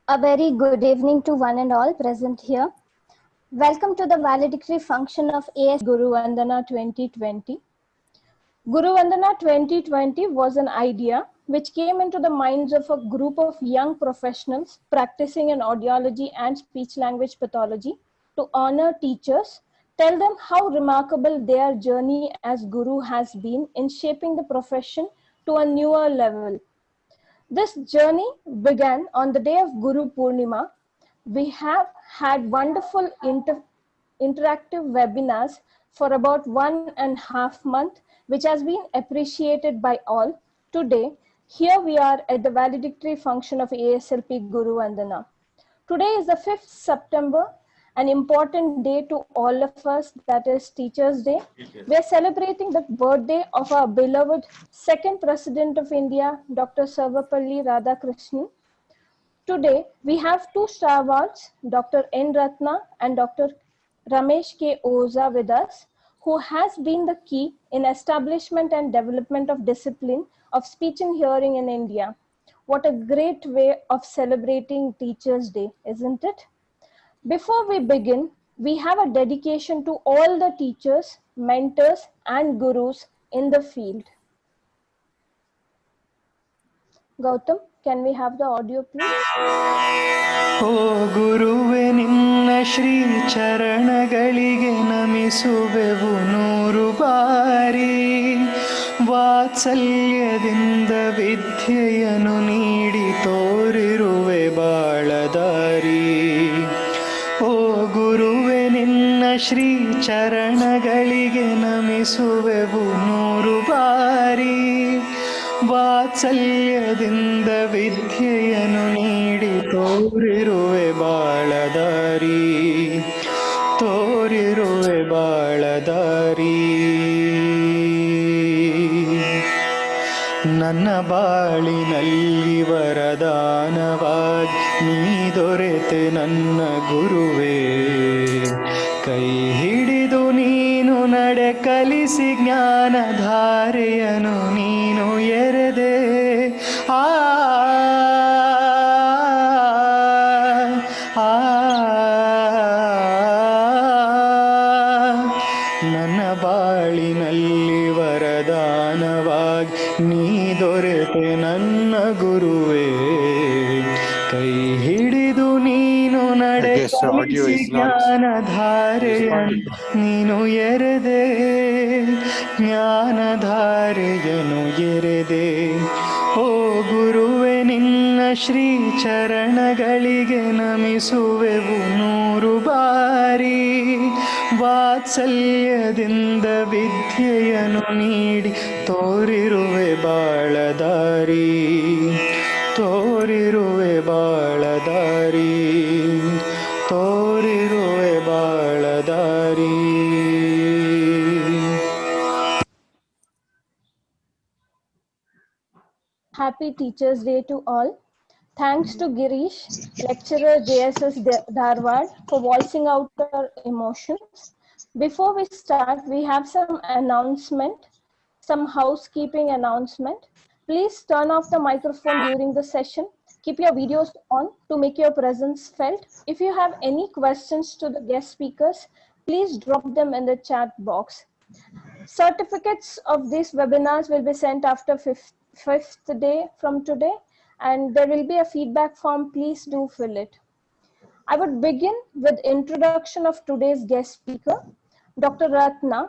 A very good evening to one and all present here. Welcome to the valedictory function of AS Guru Vandana 2020. Guru Vandana 2020 was an idea which came into the minds of a group of young professionals practicing in audiology and speech language pathology to honor teachers, tell them how remarkable their journey as Guru has been in shaping the profession to a newer level. This journey began on the day of Guru Purnima. We have had wonderful interactive webinars for about 1.5 months, which has been appreciated by all. Today, here we are at the valedictory function of ASLP Guru Vandana. Today is the 5th September, an important day to all of us, that is Teachers' Day. We are celebrating the birthday of our beloved second President of India, Dr. Sarvepalli Radhakrishnan. Today, we have two stalwarts, Dr. N. Ratna and Dr. Ramesh K. Oza with us, who has been the key in establishment and development of discipline of speech and hearing in India. What a great way of celebrating Teachers' Day, isn't it? Before we begin, we have a dedication to all the teachers, mentors, and gurus in the field. Gautam, can we have the audio, please? ಓ ಗುರುವೆ ನಿನ್ನ ಶ್ರೀ ಚರಣಗಳಿಗೆ ನಮಿಸುವೆವು 100 ಬಾರಿ. ವಾತ್ಸಲ್ಯದಿಂದ ವಿದ್ಯೆಯನ್ನು ನೀಡಿ ತೋರಿರುವೆ ಬಾಳದಾರಿ. ಓ ಗುರುವೆ ನಿನ್ನ ಶ್ರೀ ಚರಣಗಳಿಗೆ ನಮಿಸುವೆವು 100 ಬಾರಿ. ವಾತ್ಸಲ್ಯದಿಂದ ವಿದ್ಯೆಯನ್ನು ನೀಡಿ ತೋರಿರುವೆ ಬಾಳದಾರಿ, ತೋರಿರುವೆ ಬಾಳದಾರಿ. ನನ್ನ ಬಾಳಿನಲ್ಲಿ ವರದಾನವಾಗಿ ನೀ ದೊರೆತೆ ನನ್ನ ಗುರುವೇ. ಕೈ ಹಿಡಿದು ನೀನು ನಡೆ ಕಲಿಸಿ ಜ್ಞಾನಧಾರೆಯನು ನೀನು ಎರೆದೆ. ಆ ನನ್ನ ಬಾಳಿನಲ್ಲಿ ವರದಾನವಾಗಿ ನೀ ದೊರೆತೆ ನನ್ನ ಗುರುವೇ. ಕೈ ಹಿಡಿದು ನೀನು ನಡೆ ಕಲಿಸಿ ಜ್ಞಾನಧಾರೆಯನು ನೀನು ಎರೆದೆ, ಜ್ಞಾನಧಾರೆಯನು ಎರೆದೆ. ಓ ಗುರುವೆ ನಿನ್ನ ಶ್ರೀ ಚರಣಗಳಿಗೆ ನಮಿಸುವೆವು 100 ಬಾರಿ. ವಾತ್ಸಲ್ಯದಿಂದ ವಿದ್ಯೆಯನ್ನು ನೀಡಿ ತೋರಿರುವೆ ಬಾಳದಾರಿ, ತೋರಿರುವೆ ಬಾಳದಾರಿ, ತೋರಿರುವೆ ಬಾಳದಾರಿ. Happy Teachers' Day to all. Thanks to Girish, lecturer JSS Dharwad, for voicing out our emotions. Before we start, we have some announcement, some housekeeping announcement. Please turn off the microphone during the session. Keep your videos on to make your presence felt. If you have any questions to the guest speakers, please drop them in the chat box. Certificates of these webinars will be sent after 5th day from today, and there will be a feedback form. Please do fill it. I would begin with introduction of today's guest speaker, Dr. Ratna.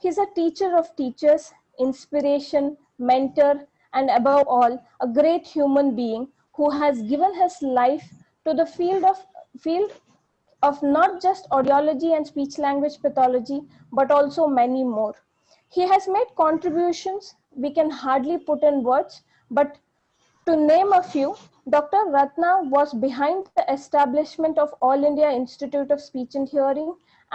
He's a teacher of teachers, inspiration, mentor, and above all, a great human being who has given his life to the field of not just audiology and speech language pathology, but also many more. He has made contributions we can hardly put in words, but to name a few, Dr. Ratna was behind the establishment of All India Institute of Speech and Hearing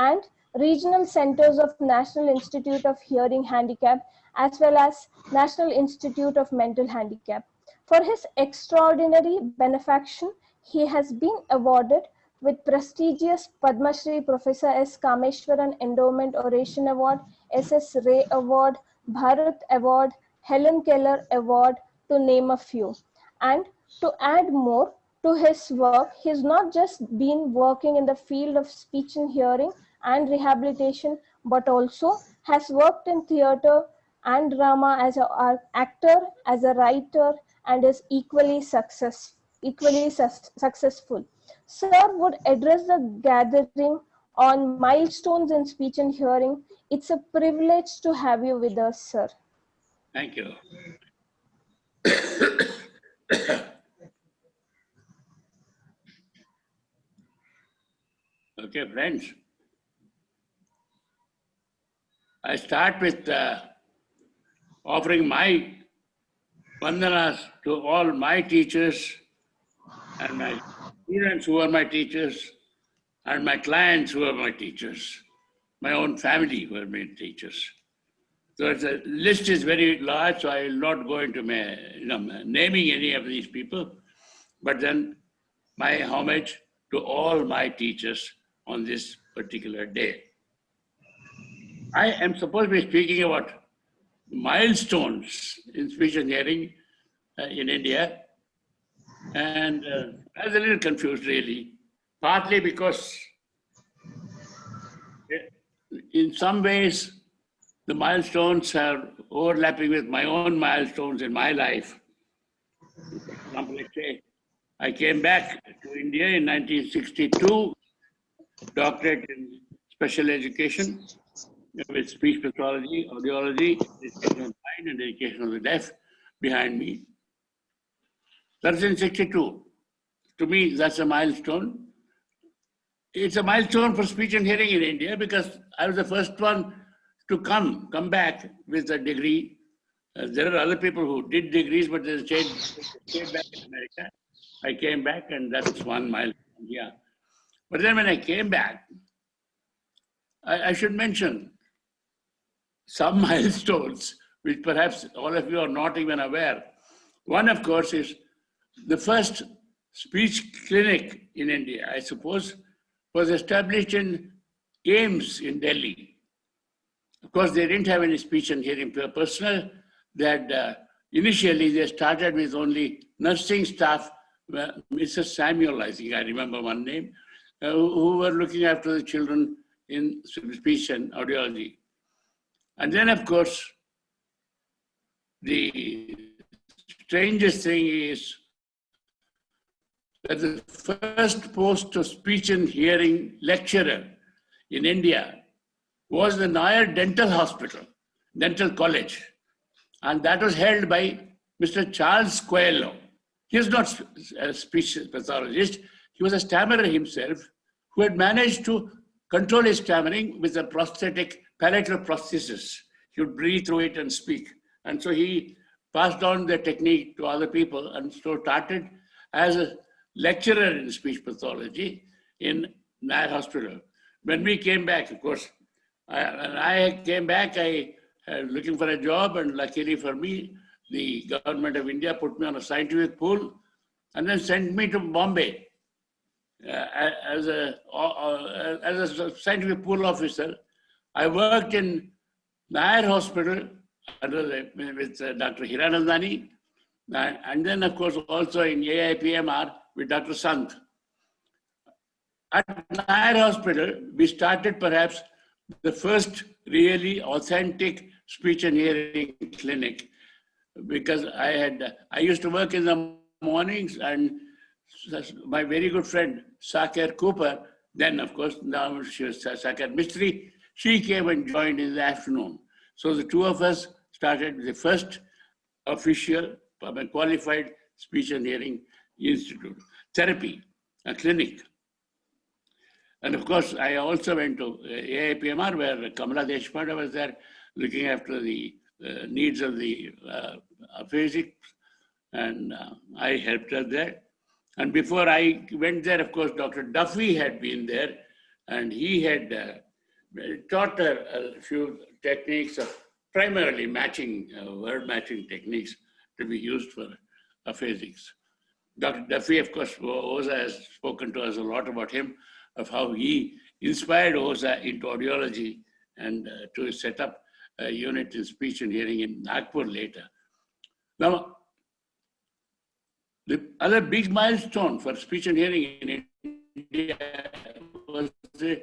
and regional centers of National Institute of Hearing Handicap, as well as National Institute of Mental Handicap. For his extraordinary benefaction, he has been awarded with prestigious Padma Shri Professor S. Kameshwaran Endowment Oration Award, S.S. Ray Award, Bharat Award, Helen Keller Award, to name a few. And to add more, to his work. He's not just been working in the field of speech and hearing and rehabilitation, but also has worked in theater and drama as an actor, as a writer, and is equally successful. Sir would address the gathering on milestones in speech and hearing. It's a privilege to have you with us, sir. Thank you. Okay, friends. I start with offering my vandanas to all my teachers and my students who are my teachers and my clients who are my teachers, my own family who are my teachers. So the list is very large, so I will not go into naming any of these people, but then my homage to all my teachers on this particular day. I am supposed to be speaking about milestones in speech and hearing in India, and I was a little confused really, partly because in some ways the milestones are overlapping with my own milestones in my life. For example, let's say I came back to India in 1962, doctorate in special education with speech pathology, audiology, education of the blind and education of the deaf behind me. That's in 62. To me, that's a milestone. It's a milestone for speech and hearing in India because I was the first one to come back with a degree. There are other people who did degrees, but they stayed back in America. I came back, and that's one milestone, yeah. But then when I came back, I should mention some milestones, which perhaps all of you are not even aware. One, of course, is the first speech clinic in India, I suppose, was established in AIIMS in Delhi. Of course, they didn't have any speech and hearing personnel. Initially, they started with only nursing staff, Mrs. Samuel, I think I remember one name, who were looking after the children in speech and audiology. And then, of course, the strangest thing is that the first post of speech and hearing lecturer in India was the Nair Dental Hospital, Dental College. And that was held by Mr. Charles Coelho. He was not a speech pathologist. He was a stammerer himself who had managed to control his stammering with a prosthetic palatal prosthesis. He would breathe through it and speak. And so he passed on the technique to other people and so started as a lecturer in speech pathology in Nair Hospital. When we came back, of course, when I came back, I was looking for a job, and luckily for me, the government of India put me on a scientific pool and then sent me to Bombay as a scientific pool officer. I worked in Nair Hospital with Dr. Hiranandani, and then, of course, also in AIPMR with Dr. Sant. At Nair Hospital, we started perhaps the first really authentic speech and hearing clinic, because I used to work in the mornings, and my very good friend Saker Cooper, then of course now she was Saker Mistry, she came and joined in the afternoon. So the two of us started the first official qualified speech and hearing institute, therapy, a clinic. And of course, I also went to AIPMR, where Kamala Deshpande was there looking after the needs of the aphasics, and I helped her there. And before I went there, of course, Dr. Duffy had been there, and he had taught her a few techniques of primarily matching, word matching techniques to be used for aphasics. Dr. Duffy, of course, OSA has spoken to us a lot about him, of how he inspired OSA into audiology and to set up a unit in speech and hearing in Nagpur later. Now, The other big milestone for speech and hearing in India was the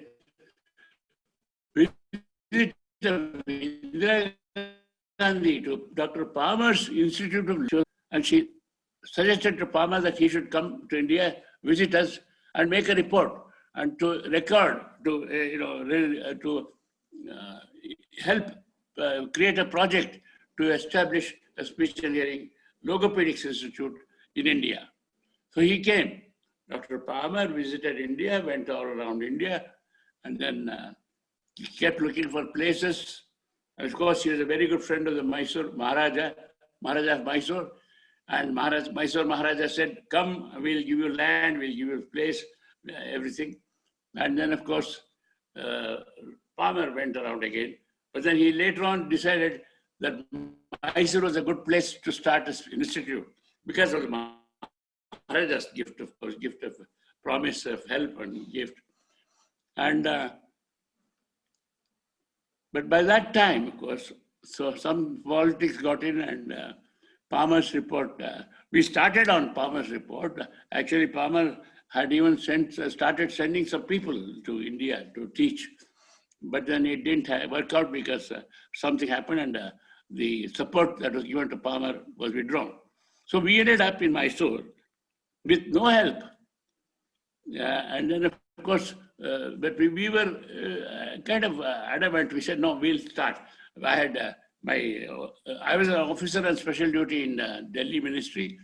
visit of Indira Gandhi to Dr. Palmer's Institute of Learning, and she suggested to Palmer that he should come to India, visit us, and make a report and to record, to help create a project to establish a speech and hearing logopedics institute in India. So he came. Dr. Palmer visited India, went all around India, and then he kept looking for places. And of course, he was a very good friend of the Mysore Maharaja of Mysore. And Mysore Maharaja said, come, we'll give you land, we'll give you a place, everything. And then, of course, Palmer went around again. But then he later on decided that Mysore was a good place to start this institute because of the Maharaja's gift, of course, gift of promise of help and gift. And but by that time, of course, so some politics got in, and Palmer's report, we started on Palmer's report. Actually, Palmer had even started sending some people to India to teach. But then it didn't work out because something happened, and the support that was given to Palmer was withdrawn. So we ended up in Mysore with no help. And then, of course, but we were kind of adamant. We said, no, we'll start. I was an officer on special duty in Delhi Ministry,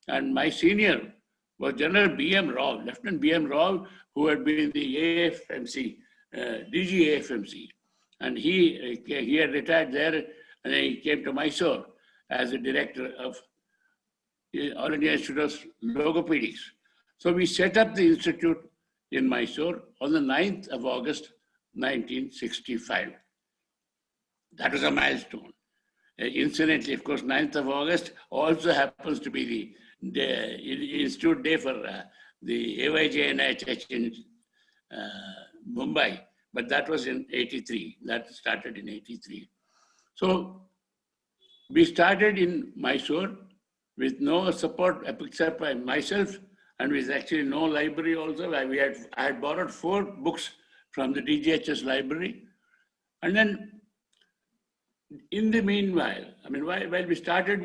and my senior was General B.M. Rao, Lieutenant B.M. Rao, who had been the AFMC, DG AFMC. And he had retired there, and he came to Mysore as the director of All India Institute of Logopedics. So we set up the institute in Mysore on the 9th of August, 1965. That was a milestone. Incidentally, of course, 9th of August also happens to be the Institute Day for the AYJNIH in Mumbai, but that was in 83. That started in 83. So we started in Mysore with no support except by myself, and with actually no library also. I had borrowed 4 books from the DGHS library. And then in the meanwhile, I mean, while we started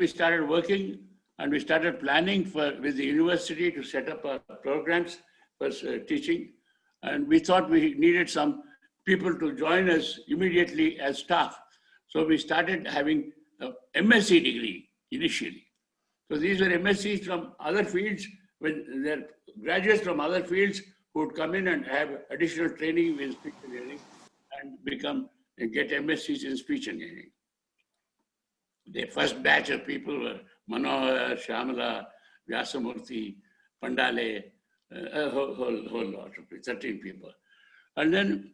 working, and we started planning with the university to set up our programs for teaching. And we thought we needed some people to join us immediately as staff. So we started having a MSc degree initially. So these were MScs from other fields, when they're graduates from other fields who would come in and have additional training in speech and hearing and get MScs in speech and hearing. The first batch of people were Manohar, Shyamala, Vyasamurthy, Pandale, a whole lot of people, 13 people. And then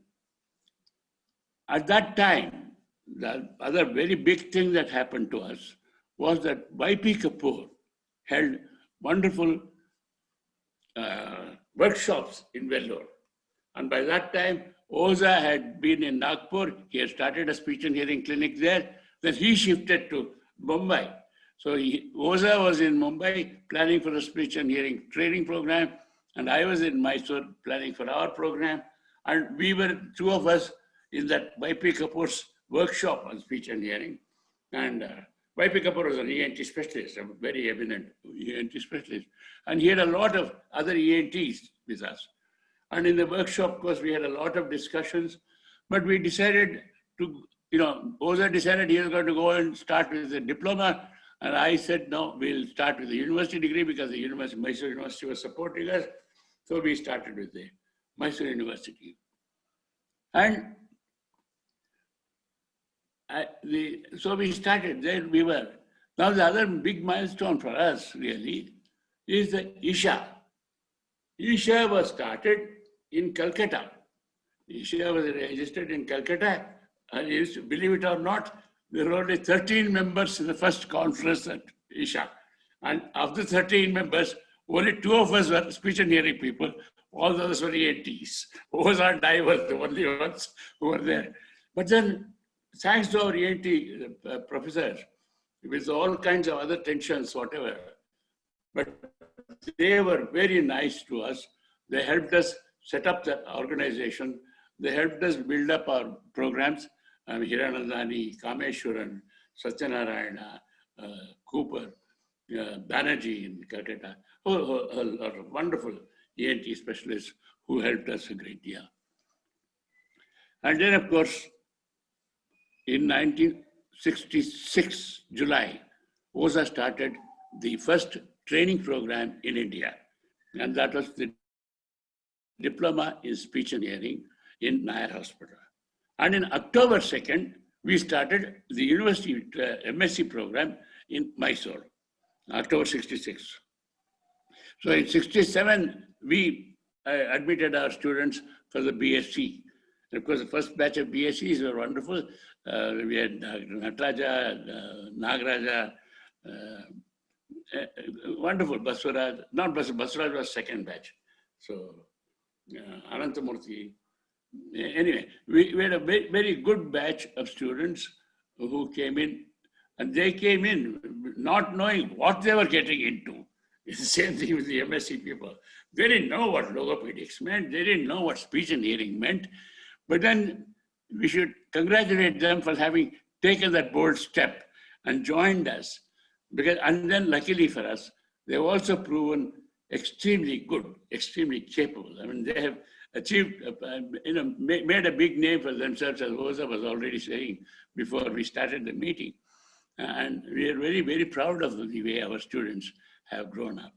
at that time, the other very big thing that happened to us was that Y.P. Kapoor held wonderful workshops in Vellore. And by that time, Oza had been in Nagpur. He had started a speech and hearing clinic there. Then he shifted to Mumbai. So Oza was in Mumbai planning for a speech and hearing training program, and I was in Mysore planning for our program. And we were 2 of us in that Y.P. Kapoor's workshop on speech and hearing. And Y.P. Kapoor was an ENT specialist, a very eminent ENT specialist. And he had a lot of other ENTs with us. And in the workshop, of course, we had a lot of discussions, but we decided to, Oza decided he was going to go and start with a diploma. And I said, no, we'll start with the university degree because the Mysore University was supporting us. So we started with the Mysore University. And so we started, there we were. Now the other big milestone for us really is the Isha. Isha was started in Calcutta. Isha was registered in Calcutta. And believe it or not, there were only 13 members in the first conference at Isha. And of the 13 members, only 2 of us were speech and hearing people. All the others were ENTs. Those are diverse, the only ones who were there. But then, thanks to our ENT professors, with all kinds of other tensions, whatever, but they were very nice to us. They helped us set up that organization. They helped us build up our programs. Hiranandani, Kameshwaran, Satyanarayana, Cooper, Banerjee in Calcutta, a lot of wonderful ENT specialists who helped us a great deal. And then, of course, in 1966, July, OSA started the first training program in India. And that was the Diploma in Speech and Hearing in Nair Hospital. And in October 2nd, we started the university MSc program in Mysore, October 66. So in 67, we admitted our students for the BSc. And of course, the first batch of BScs were wonderful. We had Nataraja, Nagaraja, wonderful, Baswaraj, not Baswaraj was second batch. So Anantamurthy. Anyway, we had a very good batch of students who came in, and they came in not knowing what they were getting into. It's the same thing with the MSc people. They didn't know what logopedics meant. They didn't know what speech and hearing meant. But then we should congratulate them for having taken that bold step and joined us. And then luckily for us, they've also proven extremely good, extremely capable. I mean, they have achieved, made a big name for themselves, as Rosa was already saying before we started the meeting. And we are very, very proud of the way our students have grown up.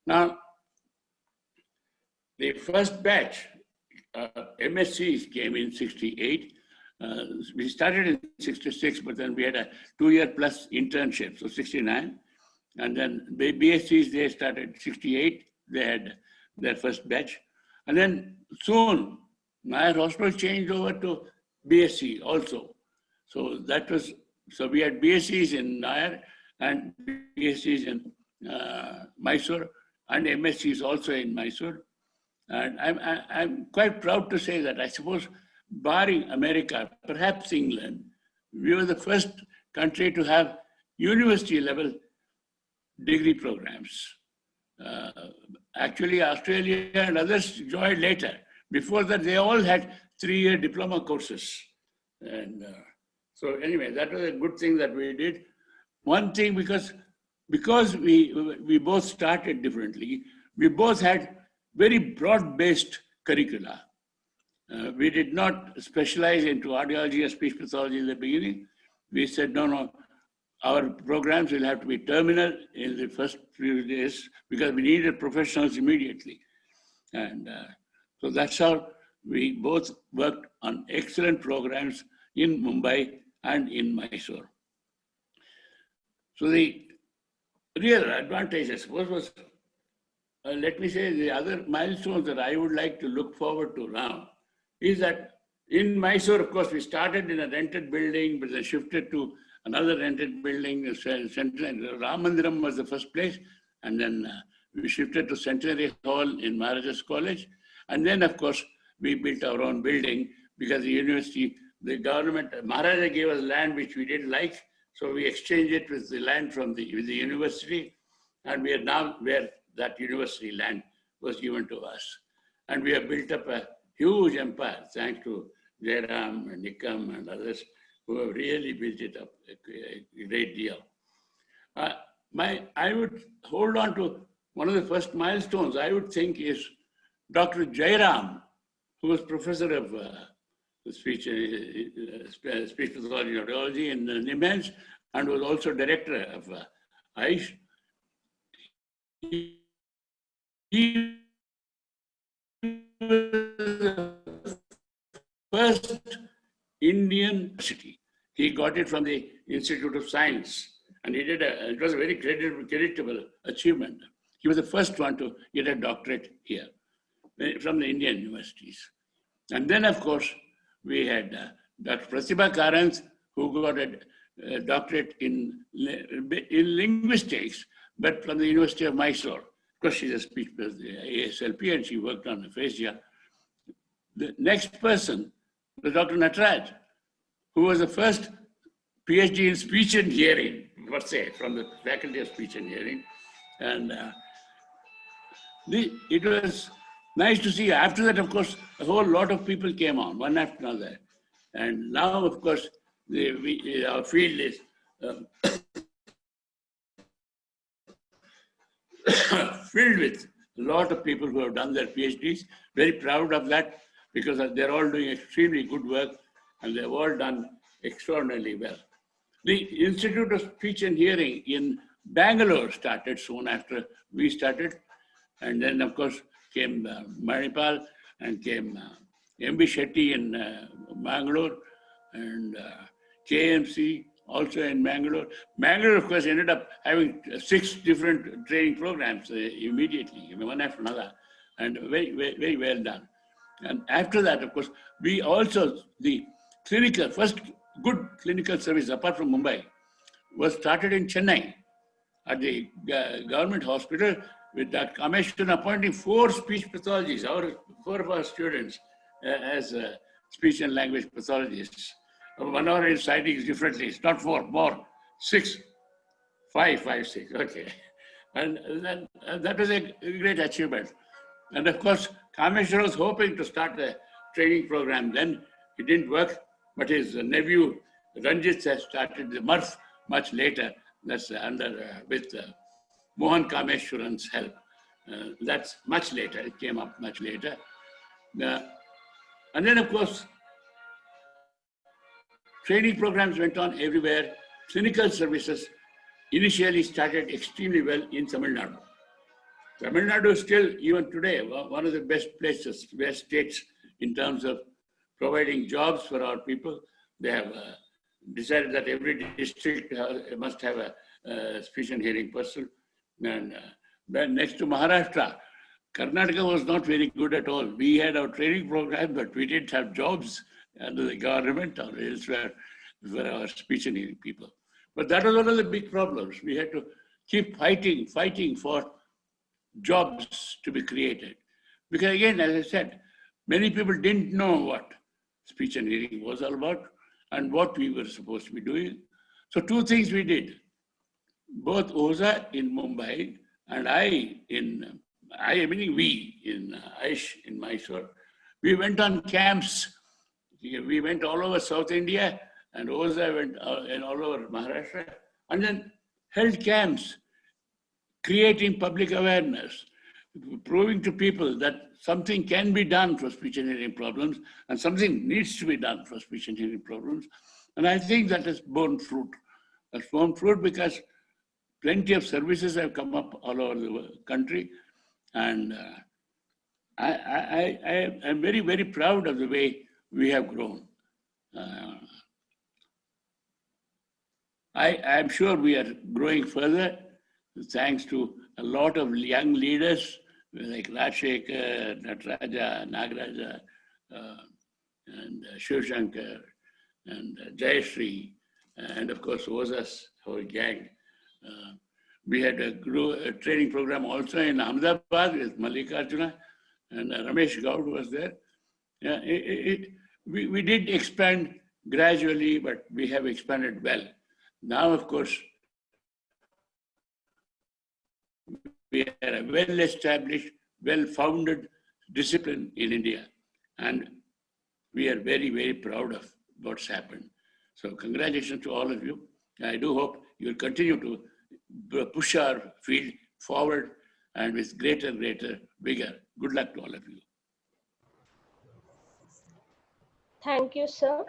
Now, the first batch, MSCs came in 68. We started in 66, but then we had a 2-year plus internship, so 69. And then the BSCs, they started 68. They had their first batch. And then soon, Nair Hospital changed over to BSc also. So that was, so we had BScs in Nair and BScs in Mysore and MScs also in Mysore. And I'm quite proud to say that I suppose, barring America, perhaps England, we were the first country to have university level degree programs. Actually, Australia and others joined later. Before that, they all had 3-year diploma courses. And so anyway, that was a good thing that we did. One thing, because we both started differently, we both had very broad-based curricula. We did not specialize into audiology or speech pathology in the beginning. We said, no, our programs will have to be terminal in the first few days because we needed professionals immediately. And so that's how we both worked on excellent programs in Mumbai and in Mysore. So the real advantage, I suppose, was, let me say, the other milestones that I would like to look forward to now is that in Mysore, of course, we started in a rented building, but then shifted to another rented building. Centenary Ram Mandiram was the first place, and then we shifted to Centenary Hall in Maharajas College. And then, of course, we built our own building because the university, the government, Maharaja gave us land which we didn't like, so we exchanged it with the land from the university, and we are now where that university land was given to us. And we have built up a huge empire, thanks to Jairam and Nikam and others who have really built it up a great deal. I would hold on to one of the first milestones, I would think, is Dr. Jairam, who was professor of speech pathology and audiology in NIMHANS and was also director of AISH. He was the first Indian university. He got it from the Institute of Science, and he did it was a very creditable achievement. He was the first one to get a doctorate here from the Indian universities. And then, of course, we had Dr. Pratibha Karans, who got a doctorate in linguistics, but from the University of Mysore. Of course, she's a speech ASLP, and she worked on aphasia. The next person was Dr. Nataraj, who was the first PhD in speech and hearing, per se, from the Faculty of Speech and Hearing. And it was nice to see. After that, of course, a whole lot of people came on, one after another. And now, of course, our field is filled with a lot of people who have done their PhDs. Very proud of that because they're all doing extremely good work and they've all done extraordinarily well. The Institute of Speech and Hearing in Bangalore started soon after we started. And then, of course, came Manipal and came M.B. Shetty in Bangalore and KMC also in Bangalore. Bangalore, of course, ended up having 6 different training programs immediately, one after another, and very, very, very well done. And after that, of course, we also, the first good clinical service, apart from Mumbai, was started in Chennai at the government hospital with Dr. Kameshwaran appointing 4 speech pathologists, 4 of our students as speech and language pathologists. 1 hour in sightings differently. It's not 4, more, 6, 5, 6. Okay. And then that was a great achievement. And of course, Kameshwar was hoping to start a training program. Then it didn't work, but his nephew Ranjit has started the MURF much later. That's with Mohan Kameshwaran's help. That's much later. It came up much later. And then, of course, training programs went on everywhere. Clinical services initially started extremely well in Tamil Nadu. Tamil Nadu is still, even today, one of the best places, best states in terms of providing jobs for our people. They have decided that every district must have a speech and hearing person. And then next to Maharashtra, Karnataka was not very good at all. We had our training program, but we didn't have jobs under the government or elsewhere for our speech and hearing people. But that was one of the big problems. We had to keep fighting for jobs to be created. Because again, as I said, many people didn't know what speech and hearing was all about and what we were supposed to be doing. So 2 things we did. Both OZA in Mumbai and meaning we in Aish in Mysore, we went on camps. We went all over South India and OZA went all over Maharashtra and then held camps, creating public awareness, proving to people that something can be done for speech and hearing problems and something needs to be done for speech and hearing problems. And I think that has borne fruit. It's borne fruit because plenty of services have come up all over the country. And I'm very, very proud of the way we have grown. I'm sure we are growing further thanks to a lot of young leaders like Rajshekhar, Nataraja, Nagaraja, and Shivshankar, and Jayashree, and of course OZA's whole gang. We had a training program also in Ahmedabad with Mallikarjuna, and Ramesh Gaud was there. Yeah, we did expand gradually, but we have expanded well. Now, of course, we are a well-established, well-founded discipline in India. And we are very, very proud of what's happened. So congratulations to all of you. I do hope you will continue to push our field forward and with greater vigor. Good luck to all of you. Thank you, sir.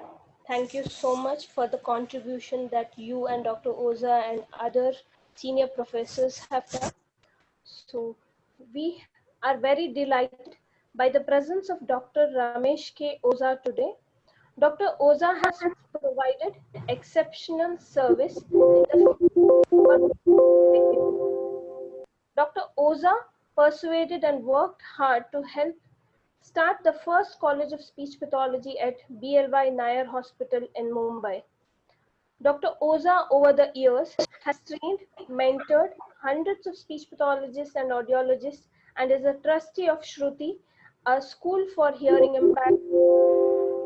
Thank you so much for the contribution that you and Dr. Oza and other senior professors have done. So we are very delighted by the presence of Dr. Ramesh K. Oza today. Dr. Oza has provided exceptional service in the field. Dr. Oza persuaded and worked hard to help start the first College of Speech Pathology at BLY Nair Hospital in Mumbai. Dr. Oza, over the years, has trained, mentored hundreds of speech pathologists and audiologists and is a trustee of Shruti, a school for hearing impaired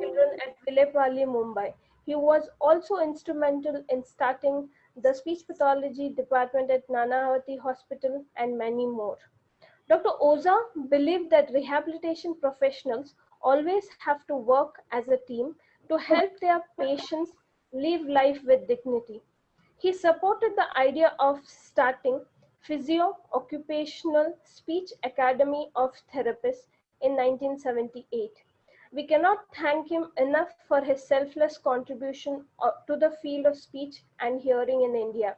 children at Vilepalli, Mumbai. He was also instrumental in starting the speech pathology department at Nanavati Hospital, and many more. Dr. Oza believed that rehabilitation professionals always have to work as a team to help their patients live life with dignity. He supported the idea of starting Physio Occupational Speech Academy of Therapists in 1978. We cannot thank him enough for his selfless contribution to the field of speech and hearing in India.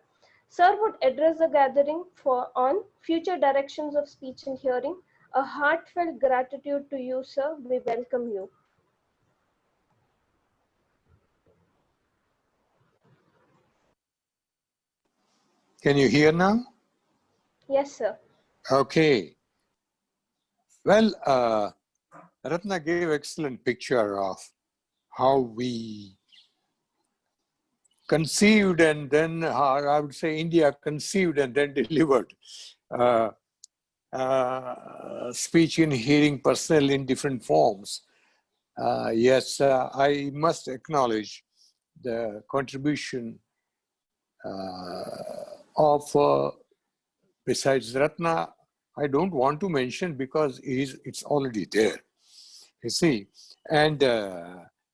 Sir would address the gathering on future directions of speech and hearing. A heartfelt gratitude to you, sir. We welcome you. Can you hear now? Yes, sir. Okay. Well, Ratna gave excellent picture of how we conceived and then, I would say India conceived and then delivered uh, speech and hearing personnel in different forms. Yes, I must acknowledge the contribution of, besides Ratna, I don't want to mention because it's already there, you see. And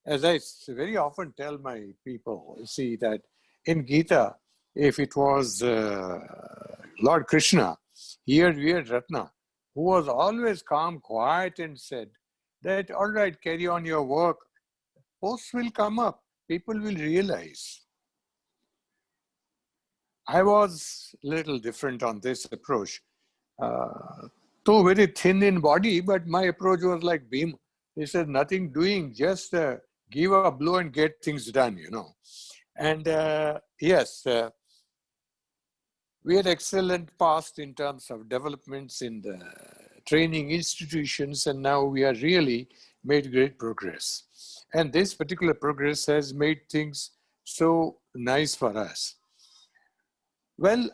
as I very often tell my people, you see, that in Gita, if it was Lord Krishna, here we had Ratna, who was always calm, quiet, and said that, all right, carry on your work. Posts will come up. People will realize. I was a little different on this approach. Though very thin in body, but my approach was like Bhim. He said, nothing doing, just give a blow and get things done, you know. And yes, we had excellent past in terms of developments in the training institutions, and now we are really made great progress. And this particular progress has made things so nice for us. Well,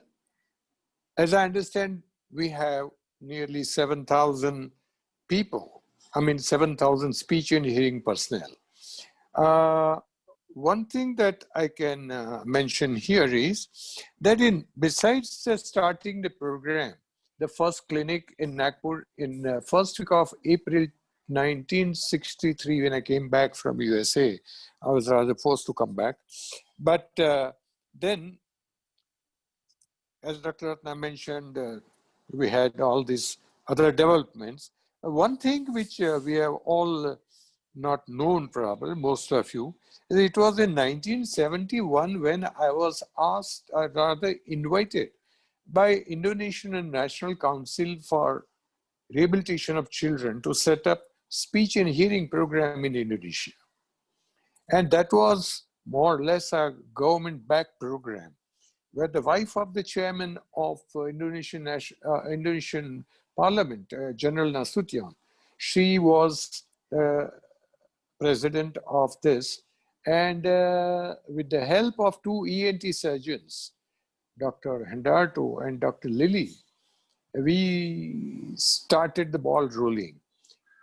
as I understand, we have nearly 7,000 people, 7,000 speech and hearing personnel. One thing that I can mention here is that besides starting the program, the first clinic in Nagpur in first week of April 1963, when I came back from USA, I was rather forced to come back. But then, as Dr. Ratna mentioned, we had all these other developments. One thing which we have all not known, probably most of you, is it was in 1971 when I was asked, or rather invited, by Indonesian National Council for Rehabilitation of Children to set up speech and hearing program in Indonesia. And that was more or less a government-backed program, where the wife of the chairman of Indonesian Parliament, General Nasution, she was president of this. And with the help of two ENT surgeons, Dr. Hendarto and Dr. Lilly, we started the ball rolling.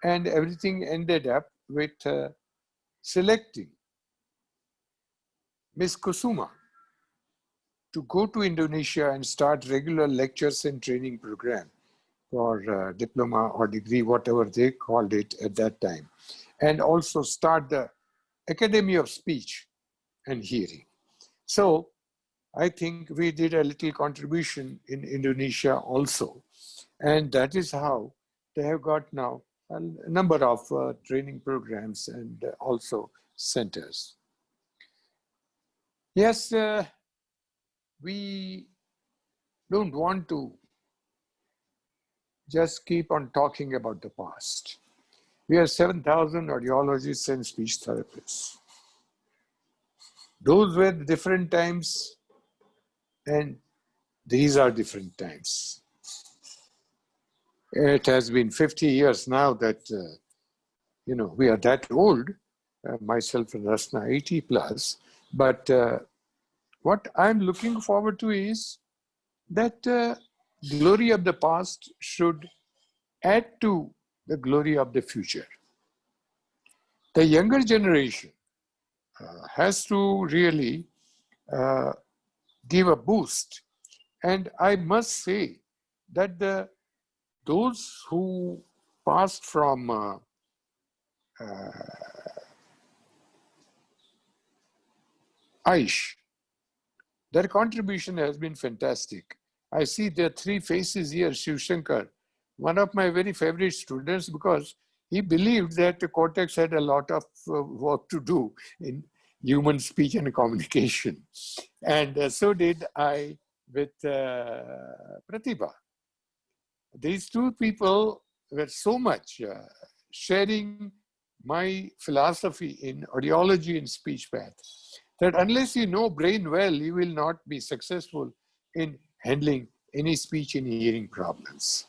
And everything ended up with selecting Miss Kusuma to go to Indonesia and start regular lectures and training program for diploma or degree, whatever they called it at that time. And also start the Academy of Speech and Hearing. So I think we did a little contribution in Indonesia also. And that is how they have got now a number of training programs and also centers. Yes, we don't want to just keep on talking about the past. We have 7,000 audiologists and speech therapists. Those were different times, and these are different times. It has been 50 years now that, we are that old, myself and Rasna 80 plus, but what I'm looking forward to is that glory of the past should add to the glory of the future. The younger generation has to really give a boost. And I must say that those who passed from Aish, their contribution has been fantastic. I see their three faces here. Shiv Shankar, one of my very favorite students, because he believed that the cortex had a lot of work to do in human speech and communication. And so did I with Pratibha. These two people were so much sharing my philosophy in audiology and speech path, that unless you know brain well, you will not be successful in handling any speech and hearing problems.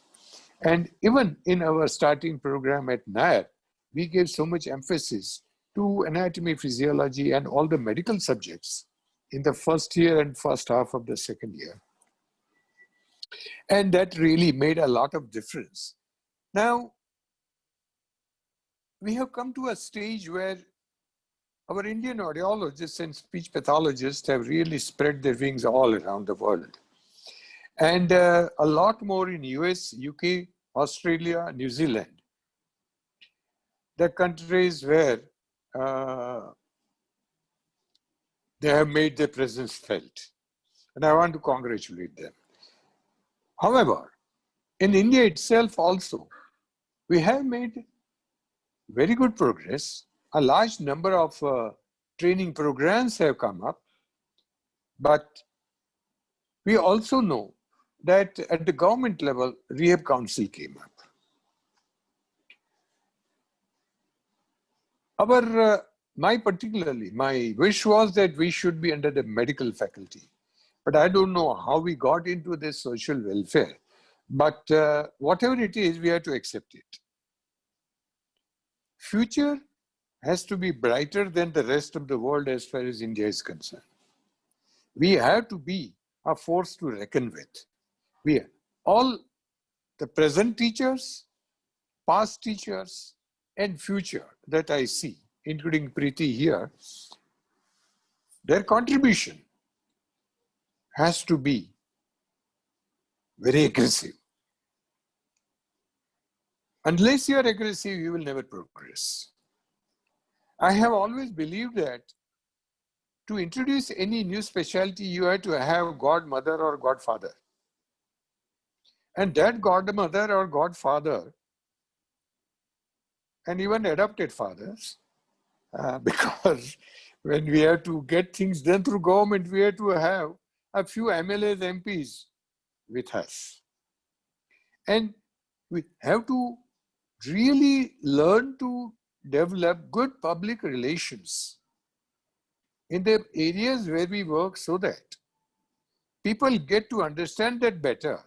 And even in our starting program at Nair, we gave so much emphasis to anatomy, physiology, and all the medical subjects in the first year and first half of the second year. And that really made a lot of difference. Now, we have come to a stage where our Indian audiologists and speech pathologists have really spread their wings all around the world. And a lot more in US, UK, Australia, New Zealand. The countries where they have made their presence felt. And I want to congratulate them. However, in India itself also, we have made very good progress. A large number of training programs have come up, but we also know that at the government level, Rehab Council came up. My wish was that we should be under the medical faculty, but I don't know how we got into this social welfare. But whatever it is, we have to accept it. Future has to be brighter than the rest of the world as far as India is concerned. We have to be a force to reckon with. We are all the present teachers, past teachers, and future that I see, including Preeti here, their contribution has to be very aggressive. Unless you are aggressive, you will never progress. I have always believed that to introduce any new specialty, you have to have godmother or godfather. And that godmother or godfather, and even adopted fathers, because when we have to get things done through government, we have to have a few MLAs, MPs with us. And we have to really learn to develop good public relations in the areas where we work, so that people get to understand that better,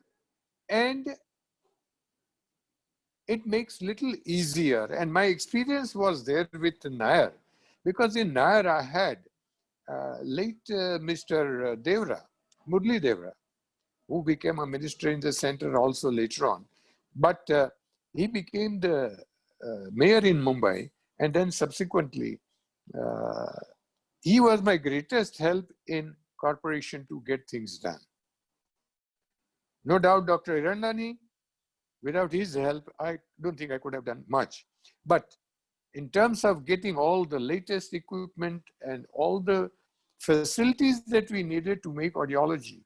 and it makes little easier. And my experience was there with Nair, because in Nair I had late Mr. Devra, Murli Devra, who became a minister in the center also later on. But he became the mayor in Mumbai, and then subsequently he was my greatest help in corporation to get things done. No doubt Dr. Irandani, without his help, I don't think I could have done much. But in terms of getting all the latest equipment and all the facilities that we needed to make audiology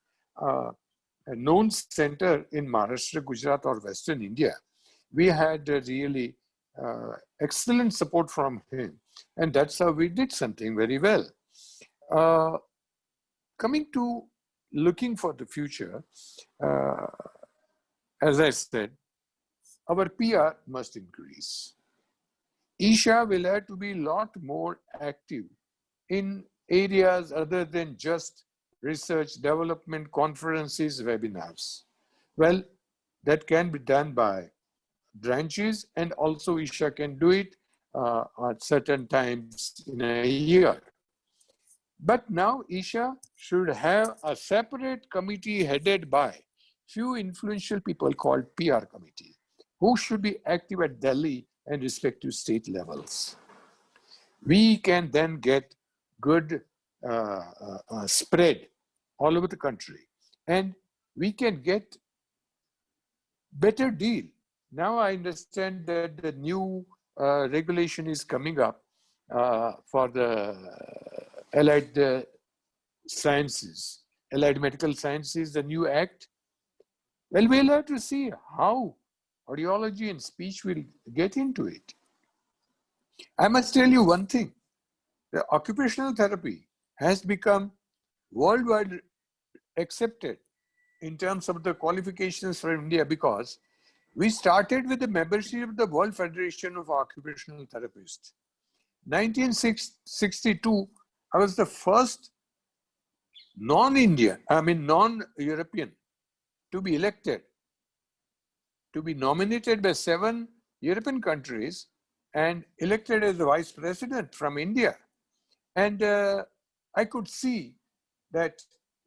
a known center in Maharashtra, Gujarat, or Western India, we had really excellent support from him. And that's how we did something very well. Coming to looking for the future, as I said, our PR must increase. Isha will have to be a lot more active in areas other than just research, development, conferences, webinars. Well, that can be done by branches, and also Isha can do it at certain times in a year. But now Isha should have a separate committee headed by few influential people called PR committee, who should be active at Delhi and respective state levels. We can then get good spread all over the country. And we can get better deal. Now I understand that the new regulation is coming up for the allied sciences, allied medical sciences, the new act. Well, we'll have to see how audiology and speech will get into it. I must tell you one thing. The occupational therapy has become worldwide accepted in terms of the qualifications for India, because we started with the membership of the World Federation of Occupational Therapists. 1962, I was the first non-Indian, non-European to be elected, to be nominated by 7 European countries and elected as the vice president from India. And I could see that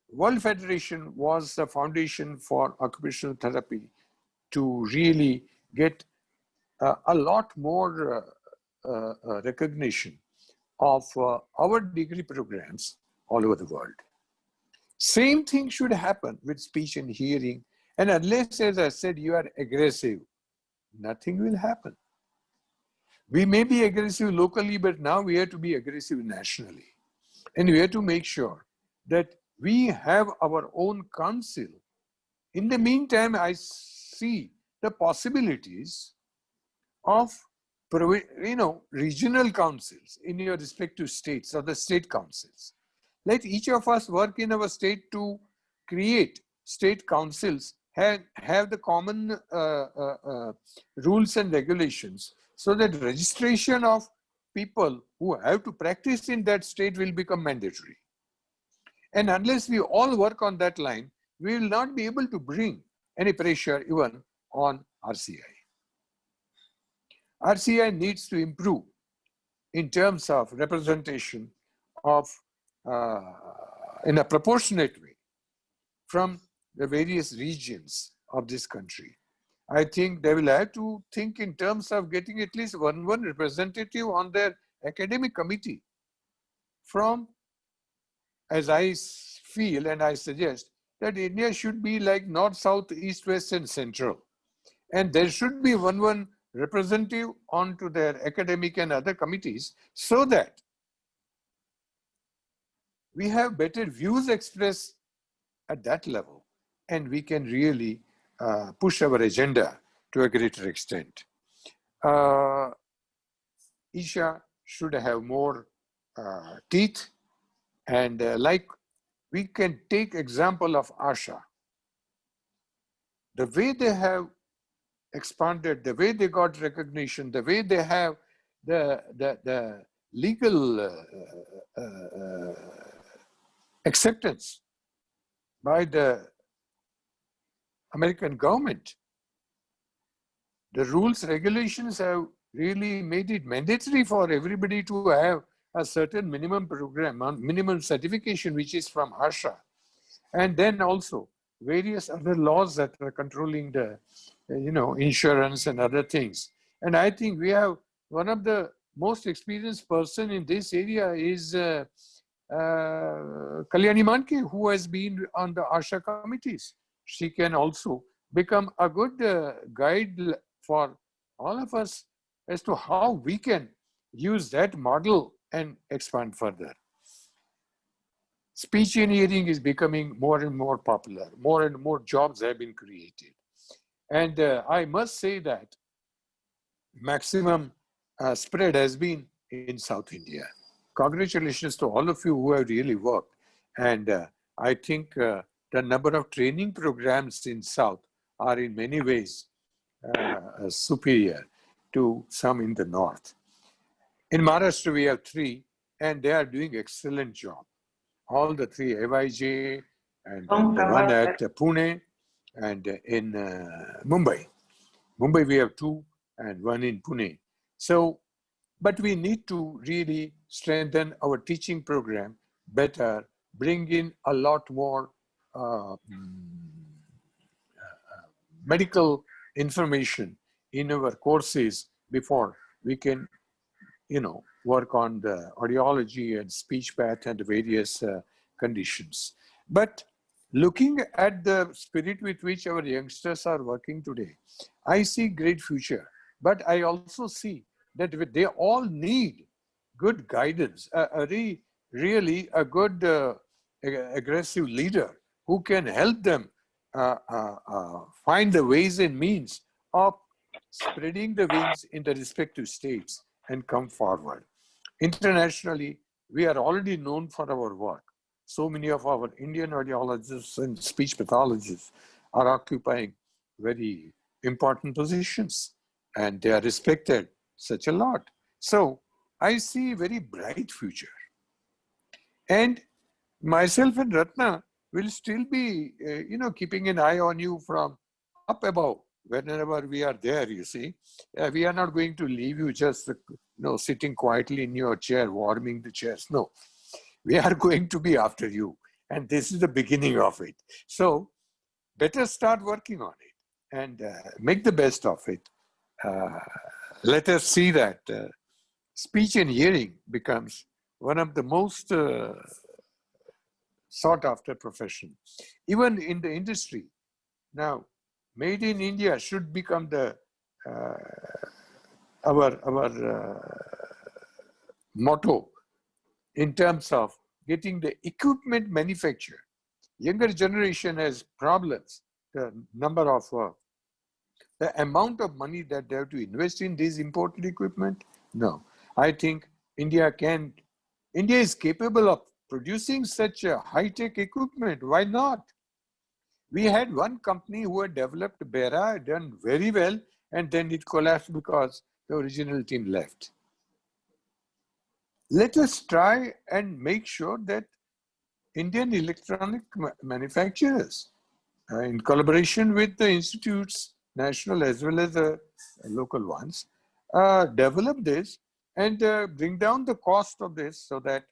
World Federation was the foundation for occupational therapy to really get a lot more recognition of our degree programs all over the world. Same thing should happen with speech and hearing. And unless, as I said, you are aggressive, nothing will happen. We may be aggressive locally, but now we have to be aggressive nationally. And we have to make sure that we have our own council. In the meantime, I see the possibilities of regional councils in your respective states or the state councils. Let each of us work in our state to create state councils, have the common rules and regulations, so that registration of people who have to practice in that state will become mandatory. And unless we all work on that line, we will not be able to bring any pressure even on RCI. RCI needs to improve in terms of representation of in a proportionate way from the various regions of this country. I think they will have to think in terms of getting at least one representative on their academic committee from, as I feel and I suggest, that India should be like north, south, east, west, and central. And there should be one representative onto their academic and other committees, so that we have better views expressed at that level, and we can really push our agenda to a greater extent. Isha should have more teeth, and like we can take example of ASHA. The way they have expanded, the way they got recognition, the way they have the legal acceptance by the American government. The rules, regulations have really made it mandatory for everybody to have a certain minimum program, minimum certification, which is from ASHA. And then also various other laws that are controlling the, insurance and other things. And I think we have one of the most experienced person in this area is Kalyani Manke, who has been on the ASHA committees. She can also become a good guide for all of us as to how we can use that model and expand further. Speech and hearing is becoming more and more popular. More and more jobs have been created. And I must say that maximum spread has been in South India. Congratulations to all of you who have really worked. And I think the number of training programs in South are in many ways superior to some in the North. In Maharashtra, we have 3, and they are doing excellent job. All the 3, AYJ, and the one at Pune, and in Mumbai. Mumbai, we have 2, and 1 in Pune. So, but we need to really strengthen our teaching program better, bring in a lot more medical information in our courses before we can, work on the audiology and speech path and various conditions. But looking at the spirit with which our youngsters are working today, I see great future. But I also see that they all need good guidance, really a good aggressive leader who can help them find the ways and means of spreading the wings in the respective states and come forward. Internationally, we are already known for our work. So many of our Indian audiologists and speech pathologists are occupying very important positions, and they are respected such a lot. So I see a very bright future. And myself and Ratna will still be, keeping an eye on you from up above whenever we are there, you see. We are not going to leave you just, sitting quietly in your chair, warming the chairs. No, we are going to be after you. And this is the beginning of it. So better start working on it and make the best of it. Let us see that speech and hearing becomes one of the most sought after profession. Even in the industry, now, Made in India should become the our motto in terms of getting the equipment manufactured. Younger generation has problems. The number of the amount of money that they have to invest in these imported equipment. No, I think India is capable of producing such a high-tech equipment. Why not? We had one company who had developed Bera, done very well, and then it collapsed because the original team left. Let us try and make sure that Indian electronic manufacturers, in collaboration with the institutes, national as well as the local ones, develop this and bring down the cost of this so that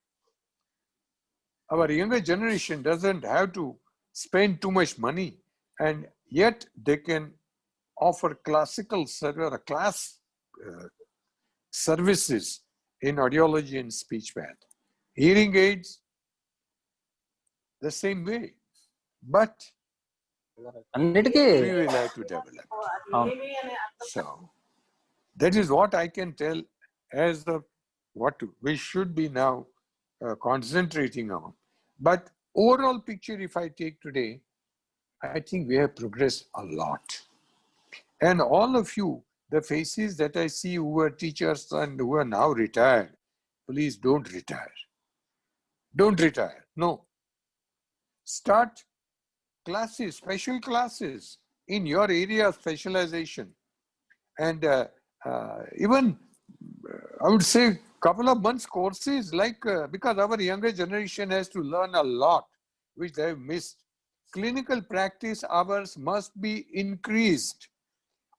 our younger generation doesn't have to spend too much money, and yet they can offer classical services in audiology and speech path. Hearing aids, the same way, but we will have to develop. So that is what I can tell as of what we should be now concentrating on. But overall picture, if I take today, I think we have progressed a lot. And all of you, the faces that I see who are teachers and who are now retired, please don't retire. Don't retire, no. Start classes, special classes in your area of specialization. And even, I would say, couple of months courses, like, because our younger generation has to learn a lot, which they have missed. Clinical practice hours must be increased.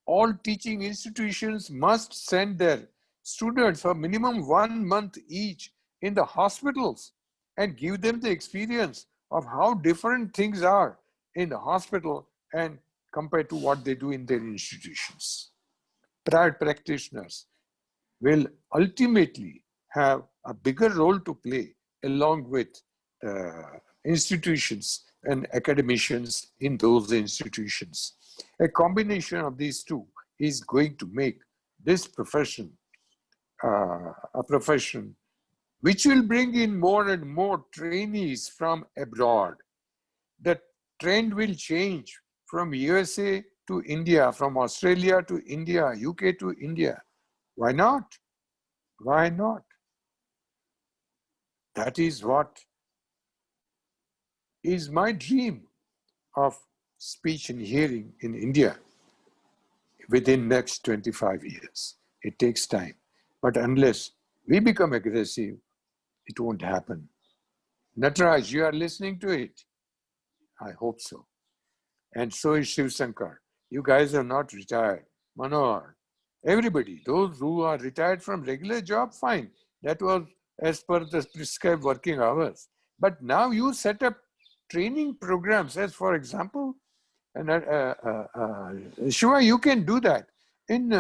All teaching institutions must send their students for minimum 1 month each in the hospitals and give them the experience of how different things are in the hospital and compared to what they do in their institutions. Private practitioners will ultimately have a bigger role to play along with institutions and academicians in those institutions. A combination of these two is going to make this profession a profession which will bring in more and more trainees from abroad. The trend will change from USA to India, from Australia to India, UK to India. Why not? Why not? That is what is my dream of speech and hearing in India within next 25 years. It takes time. But unless we become aggressive, it won't happen. Nataraj, you are listening to it? I hope so. And so is Shiv Shankar. You guys are not retired. Manohar, everybody, those who are retired from regular job, fine. That was as per the prescribed working hours. But now you set up training programs, as for example, and Shiva, you can do that in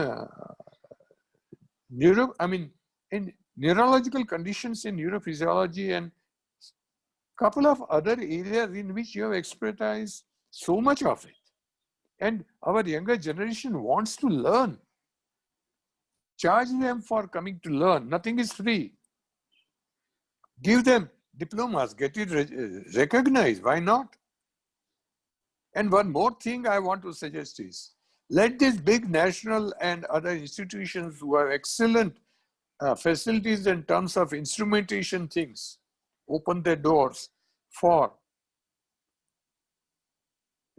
in neurological conditions in neurophysiology and couple of other areas in which you have expertise, so much of it. And our younger generation wants to learn. Charge them for coming to learn. Nothing is free. Give them diplomas, get it recognized. Why not? And one more thing I want to suggest is, let these big national and other institutions who have excellent facilities in terms of instrumentation things open their doors for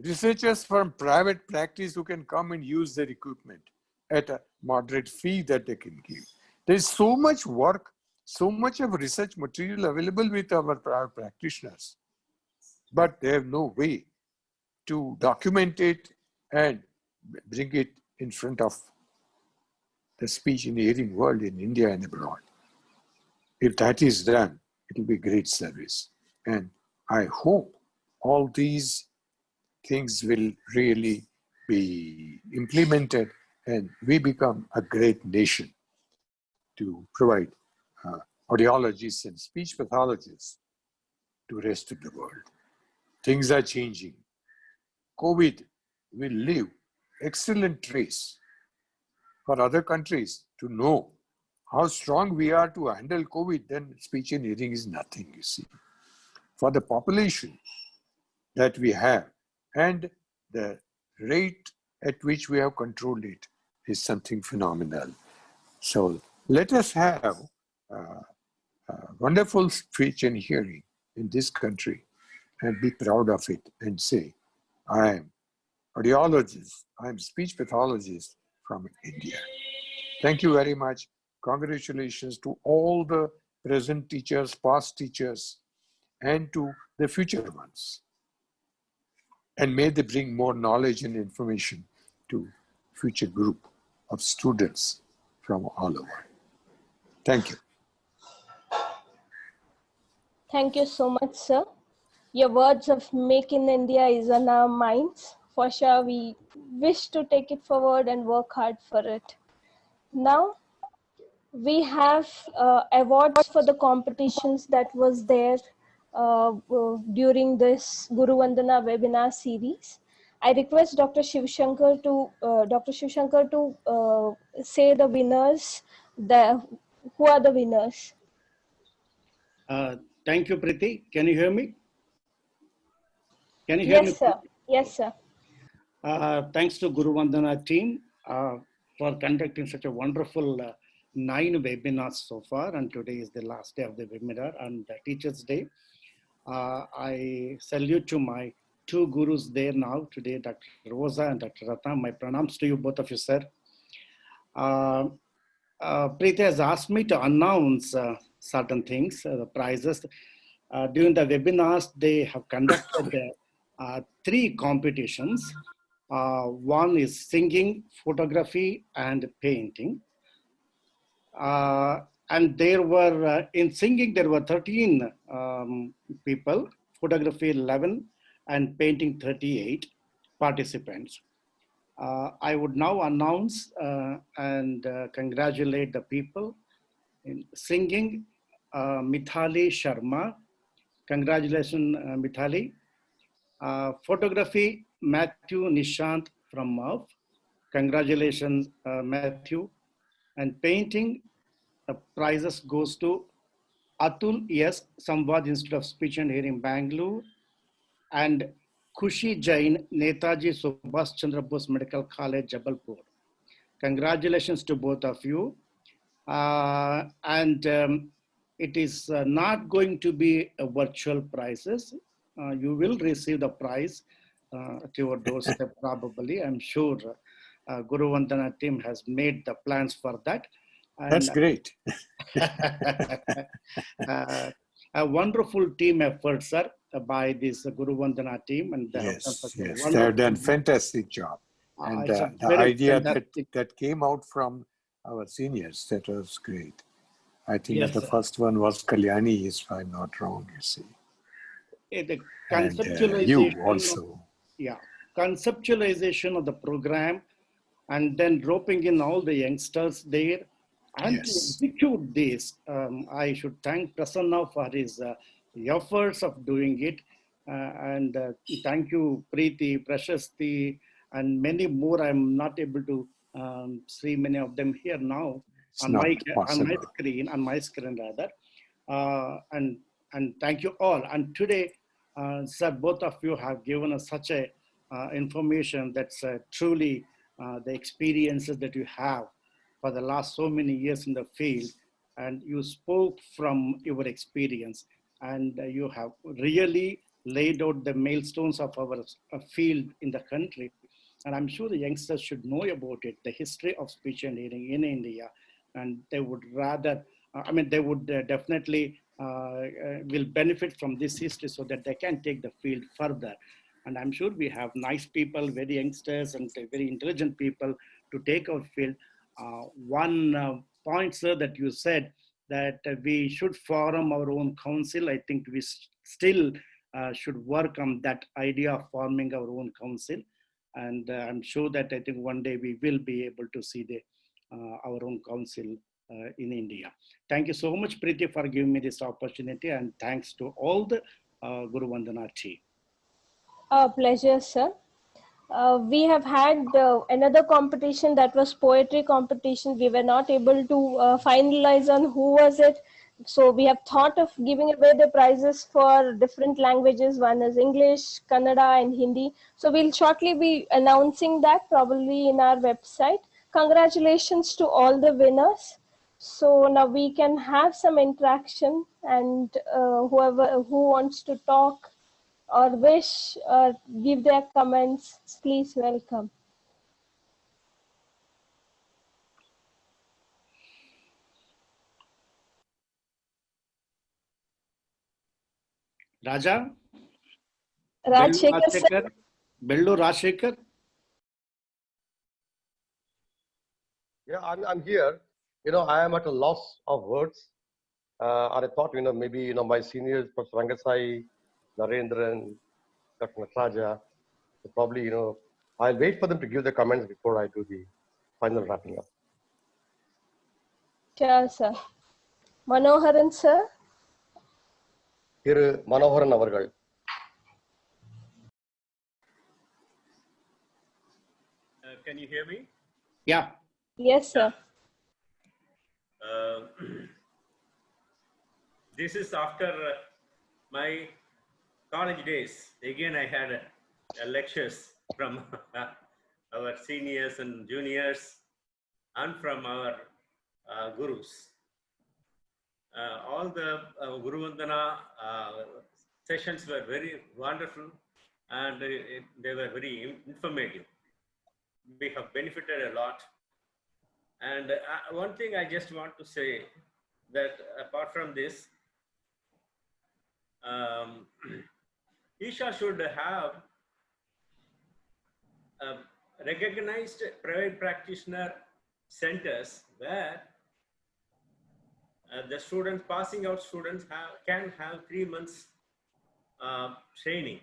researchers from private practice who can come and use their equipment at a moderate fee that they can give. There is so much work, so much of research material available with our private practitioners, but they have no way to document it and bring it in front of the speech and hearing world in India and abroad. If that is done, it will be great service. And I hope all these things will really be implemented and we become a great nation to provide audiologists and speech pathologists to the rest of the world. Things are changing. COVID will leave excellent trace for other countries to know how strong we are to handle COVID. Then speech and hearing is nothing, you see. For the population that we have and the rate at which we have controlled it is something phenomenal. So let us have wonderful speech and hearing in this country and be proud of it and say, I am audiologist, I am speech pathologist from India. Thank you very much. Congratulations to all the present teachers, past teachers, and to the future ones. And may they bring more knowledge and information to future group of students from all over. Thank you. Thank you so much, sir. Your words of Make in India is on our minds. For sure, we wish to take it forward and work hard for it. Now, we have awards for the competitions that was there during this Guru Vandana webinar series. I request Dr. Shivshankar to say the winners, who are the winners. Thank you, Preeti. Can you hear me? Can you hear me? Yes, sir. Yes, sir. Thanks to Guru Vandana team for conducting such a wonderful 9 webinars so far, and today is the last day of the webinar and the Teachers' Day. I salute to my 2 gurus there now today, Dr. Rosa and Dr. Ratna. My pranams to you, both of you, sir. Preeti has asked me to announce certain things, the prizes. During the webinars, they have conducted 3 competitions. One is singing, photography, and painting. And there were, in singing, there were 13 people, photography 11, and painting 38 participants. I would now announce and congratulate the people. In singing, Mithali Sharma. Congratulations, Mithali. Photography, Matthew Nishant from MUF. Congratulations, Matthew. And painting, the prizes goes to Atul S. Samvad Institute of Speech and Hearing, Bangalore, and Khushi Jain, Netaji Subhash Chandra Bose Medical College, Jabalpur. Congratulations to both of you. It is not going to be a virtual prizes. You will receive the prize to your doorstep probably. I'm sure Guru Vandana team has made the plans for that. And that's great. A wonderful team effort, sir, by this Guru Vandana team. And they yes, they have done fantastic job. And the idea that came out from our seniors, that was great. I think yes, the first one was Kalyani, if I'm not wrong, you see. The conceptualization, you also. Yeah, conceptualization of the program and then roping in all the youngsters there and yes, to execute this. I should thank Prasanna for his efforts of doing it. And thank you, Preeti, Prashasti, and many more. I'm not able to see many of them here now It's on not my possible. screen rather. And thank you all. And today, sir, both of you have given us such a information that's truly the experiences that you have for the last so many years in the field, and you spoke from your experience, and you have really laid out the milestones of our field in the country. And I'm sure the youngsters should know about it, the history of speech and hearing in India, and they would rather, they would definitely will benefit from this history so that they can take the field further. And I'm sure we have nice people, very youngsters and very intelligent people to take our field. One point, sir, that you said that we should form our own council. I think we still should work on that idea of forming our own council. And I'm sure that I think one day we will be able to see our own council in India. Thank you so much, Preeti, for giving me this opportunity, and thanks to all the Guru Vandana team. Pleasure, sir. We have had another competition that was poetry competition. We were not able to finalize on who was it. So we have thought of giving away the prizes for different languages. One is English, Kannada, and Hindi. So we'll shortly be announcing that probably in our website. Congratulations to all the winners. So now we can have some interaction, and who wants to talk or wish or give their comments, please welcome. Raja? Rajshekhar sir. Bellu Rajshekhar? Yeah, I'm here. I am at a loss of words. And I thought, maybe, my seniors, Professor Rangasai, Narendran, Dr. Nataraja, so probably, I'll wait for them to give the comments before I do the final wrapping up. Sure, sir. Manoharan sir. Thiru Manoharan avargal. Can you hear me? Yeah. Yes, sir. This is after my college days. Again, I had lectures from our seniors and juniors and from our gurus. All the Guru Vandana sessions were very wonderful, and they were very informative. We have benefited a lot. And one thing I just want to say, that apart from this, Isha should have recognized private practitioner centers where the students, passing out students can have 3 months training.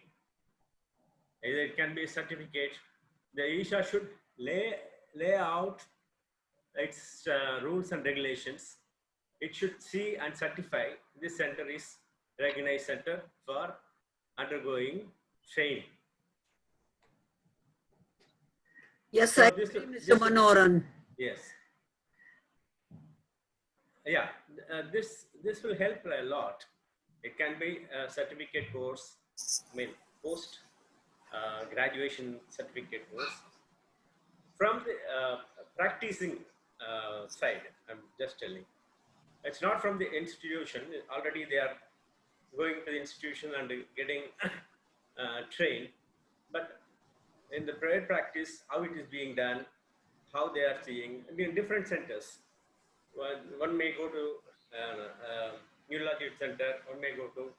Either it can be a certificate. The Isha should lay out its rules and regulations. It should see and certify this center is recognized center for undergoing training. Yes, So I this, agree, Mr. Manoharan. Yes. Yeah, this will help a lot. It can be a certificate course, post graduation certificate course. From the practicing side, I'm just telling. It's not from the institution. Already they are going to the institution and getting trained. But in the private practice, how it is being done, how they are seeing, different centers. One may go to neurology center, one may go to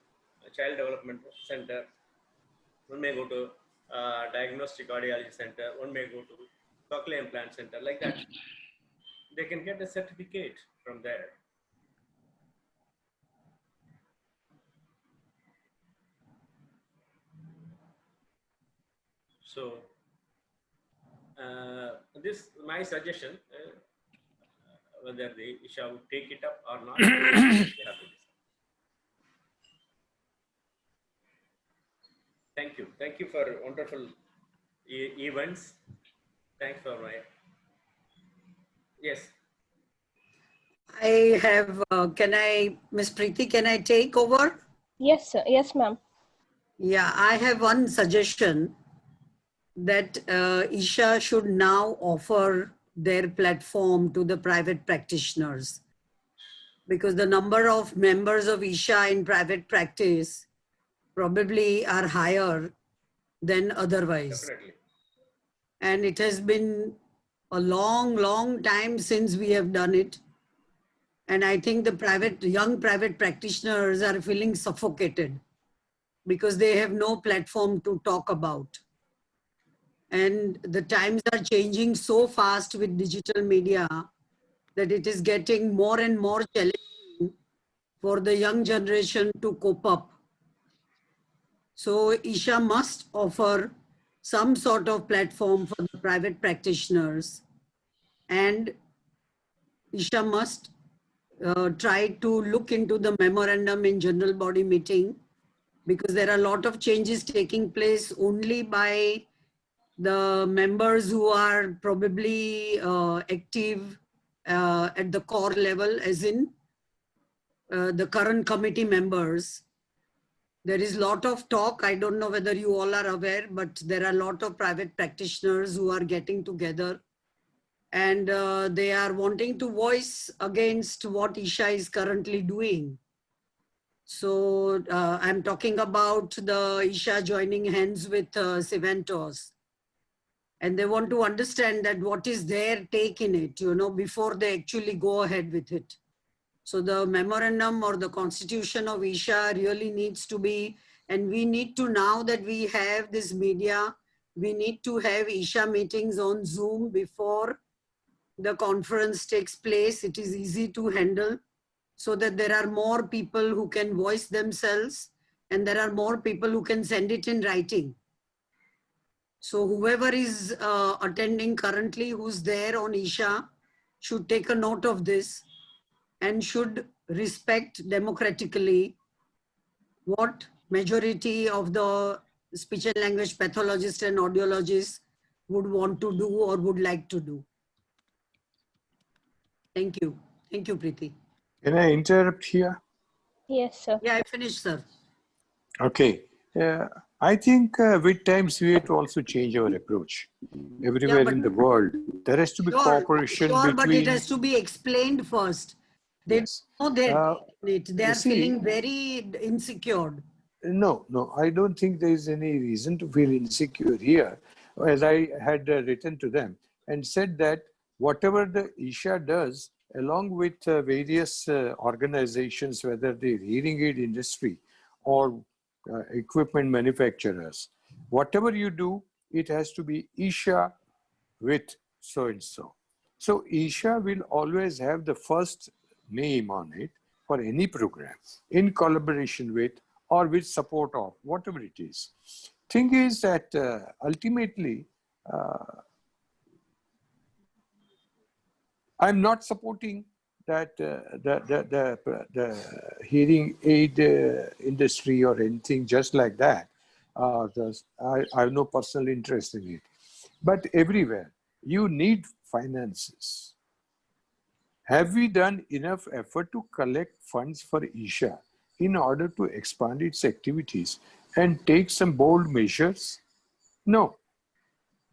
child development center, one may go to diagnostic cardiology center, one may go to cochlear implant center, like that. They can get a certificate from there. So this my suggestion, whether they shall take it up or not, they have to decide. Thank you. Thank you for wonderful events. Thanks for my. Yes. I have, Miss Preeti, can I take over? Yes, sir. Yes, ma'am. Yeah, I have one suggestion that Isha should now offer their platform to the private practitioners, because the number of members of Isha in private practice probably are higher than otherwise. Definitely. And it has been a long time since we have done it. And I think the young private practitioners are feeling suffocated because they have no platform to talk about. And the times are changing so fast with digital media that it is getting more and more challenging for the young generation to cope up. So Isha must offer some sort of platform for the private practitioners, and Isha must try to look into the memorandum in general body meeting, because there are a lot of changes taking place only by the members who are probably active at the core level, as in the current committee members. There is a lot of talk. I don't know whether you all are aware, but there are a lot of private practitioners who are getting together, and they are wanting to voice against what Isha is currently doing. So I'm talking about the Isha joining hands with Civentos. And they want to understand that what is their take in it, before they actually go ahead with it. So the memorandum or the constitution of Isha really needs to be, and we need to, now that we have this media, we need to have Isha meetings on Zoom before the conference takes place. It is easy to handle, so that there are more people who can voice themselves, and there are more people who can send it in writing. So whoever is attending currently, who's there on Isha, should take a note of this and should respect democratically what majority of the speech and language pathologists and audiologists would want to do or would like to do. Thank you. Thank you, Preeti. Can I interrupt here? Yes, sir. Yeah, I finished, sir. Okay. I think with times we have to also change our approach. Everywhere but- in the world, there has to be cooperation Sure, between... but it has to be explained first. They Yes. know they are see- feeling very insecure. No, I don't think there is any reason to feel insecure here. As I had written to them and said that whatever the Isha does, along with various organizations, whether the hearing aid industry or equipment manufacturers, whatever you do, it has to be Isha with so-and-so. So Isha will always have the first name on it for any program in collaboration with or with support of, whatever it is. Thing is that ultimately, I'm not supporting that the hearing aid industry or anything just like that. I have no personal interest in it. But everywhere, you need finances. Have we done enough effort to collect funds for Isha in order to expand its activities and take some bold measures? No.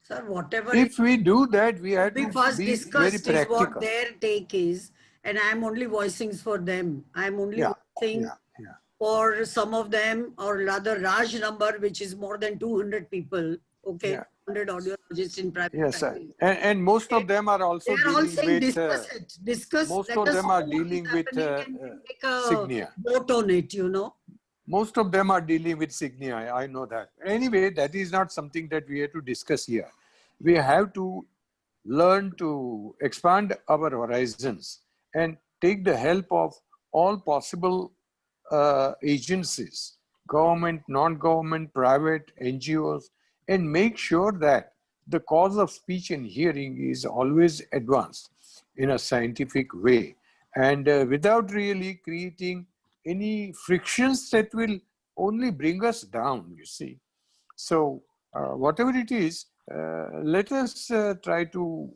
Sir, whatever If we do that, we have we to first be very discussed is what practical. their take is, and I'm only voicing for them. I'm only voicing for some of them, or rather large number, which is more than 200 people. Okay, Yeah. 100 audiologists in private Yes, sir. practice. And most of them are also They are all dealing saying with... discuss it. Discuss. most let of us them know are what dealing is with happening and take a Signia. vote on it, Most of them are dealing with Signia. I know that. Anyway, that is not something that we have to discuss here. We have to learn to expand our horizons and take the help of all possible agencies, government, non-government, private, NGOs, and make sure that the cause of speech and hearing is always advanced in a scientific way, and without really creating any frictions that will only bring us down, you see. So whatever it is, let us try to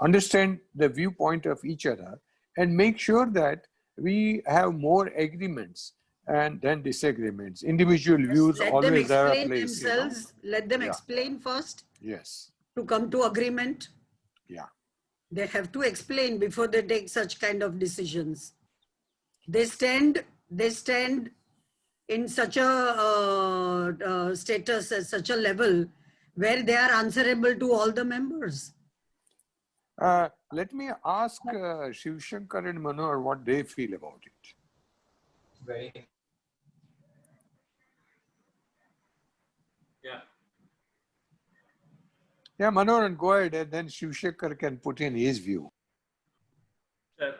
understand the viewpoint of each other and make sure that we have more agreements and then disagreements. Individual views Let them always have a explain place. You know? themselves. Let them Yeah. explain first Yes. to come to agreement. Yeah. They have to explain before they take such kind of decisions. They stand in such a status, at such a level where they are answerable to all the members. Let me ask Shiv Shankar and Manohar what they feel about it. Very. Yeah. Yeah, Manohar, go ahead, and then Shiv Shankar can put in his view. Sir,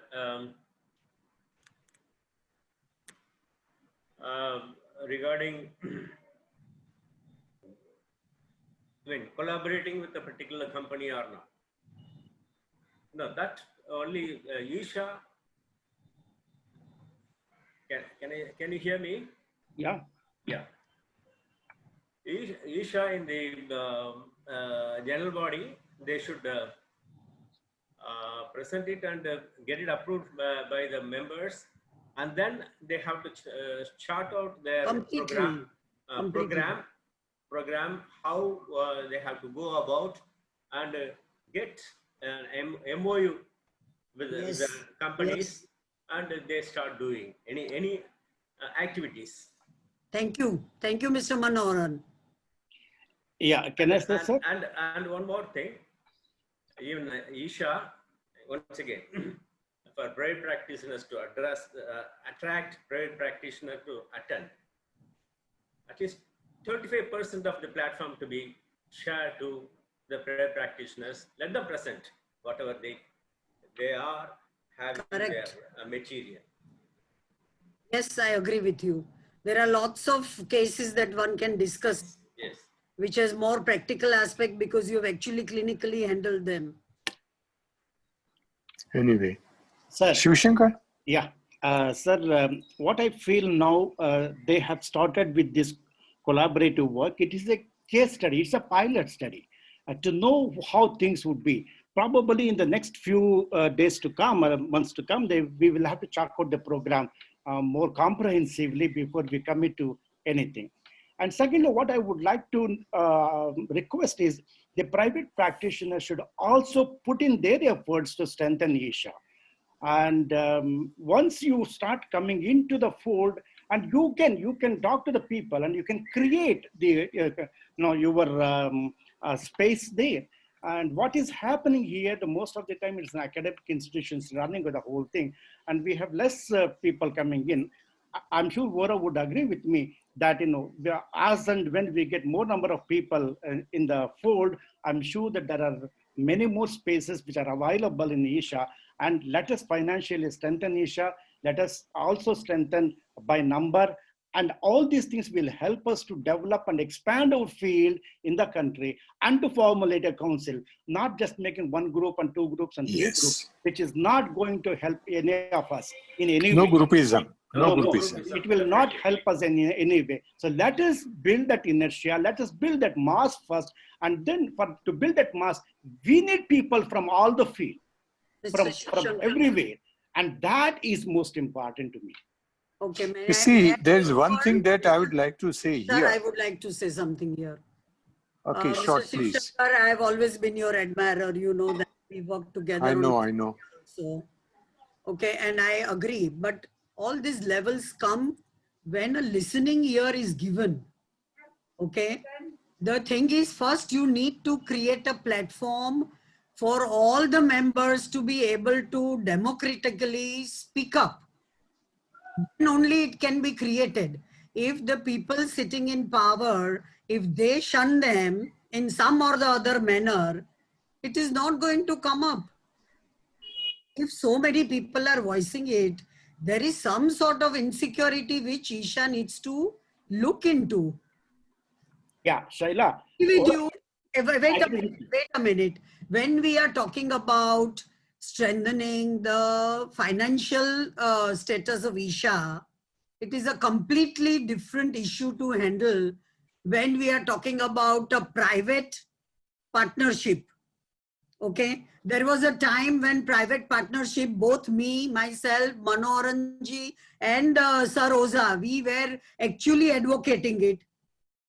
regarding collaborating with a particular company or not. No, that only Isha. Can you hear me? Yeah. Yeah. Isha in the general body, they should present it and get it approved by the members, and then they have to chart out their Completely. program how they have to go about and get an MOU with Yes. the companies, Yes. and they start doing any activities. Thank you. Thank you, Mr. Manoharan. Yeah, can I say, sir? And one more thing, even Isha, once again, for private practitioners to attract private practitioners to attend, at least 35% of the platform to be shared to the private practitioners. Let them present whatever they are having. Correct. Their material. Yes, I agree with you. There are lots of cases that one can discuss, Yes. which has more practical aspect because you've actually clinically handled them. Anyway, Sir. Shiv Shankar? Yeah. Sir, what I feel now, they have started with this collaborative work. It is a case study. It's a pilot study to know how things would be. Probably in the next few days to come, months to come, we will have to check out the program more comprehensively before we commit to anything. And secondly, what I would like to request is the private practitioner should also put in their efforts to strengthen Isha. And once you start coming into the fold, and you can talk to the people, and you can create the your space there. And what is happening here, the most of the time it's an academic institutions running with the whole thing, and we have less people coming in. I'm sure Vora would agree with me that as and when we get more number of people in the fold, I'm sure that there are many more spaces which are available in Isha. And let us financially strengthen Isha. Let us also strengthen by number. And all these things will help us to develop and expand our field in the country and to formulate a council, not just making one group and two groups and three groups, which is not going to help any of us in any way. Groupism. No groupism. It will not help us in any way. So let us build that inertia. Let us build that mass first. And then to build that mass, we need people from all the field. From everywhere, and that is most important to me. Okay, you see, there's one thing that I would like to say Sir, here. I would like to say something here. Okay, short, Mr. please. Shankar, I have always been your admirer. You know that we work together. I know. So, okay, and I agree. But all these levels come when a listening ear is given. Okay, the thing is, first you need to create a platform for all the members to be able to democratically speak up. Then only it can be created. If the people sitting in power, if they shun them in some or the other manner, it is not going to come up. If so many people are voicing it, there is some sort of insecurity which Isha needs to look into. Yeah, Shaila. Wait a minute. When we are talking about strengthening the financial status of Isha, it is a completely different issue to handle when we are talking about a private partnership. Okay, there was a time when private partnership, both me, myself, Manoharanji and Sir Oza, we were actually advocating it.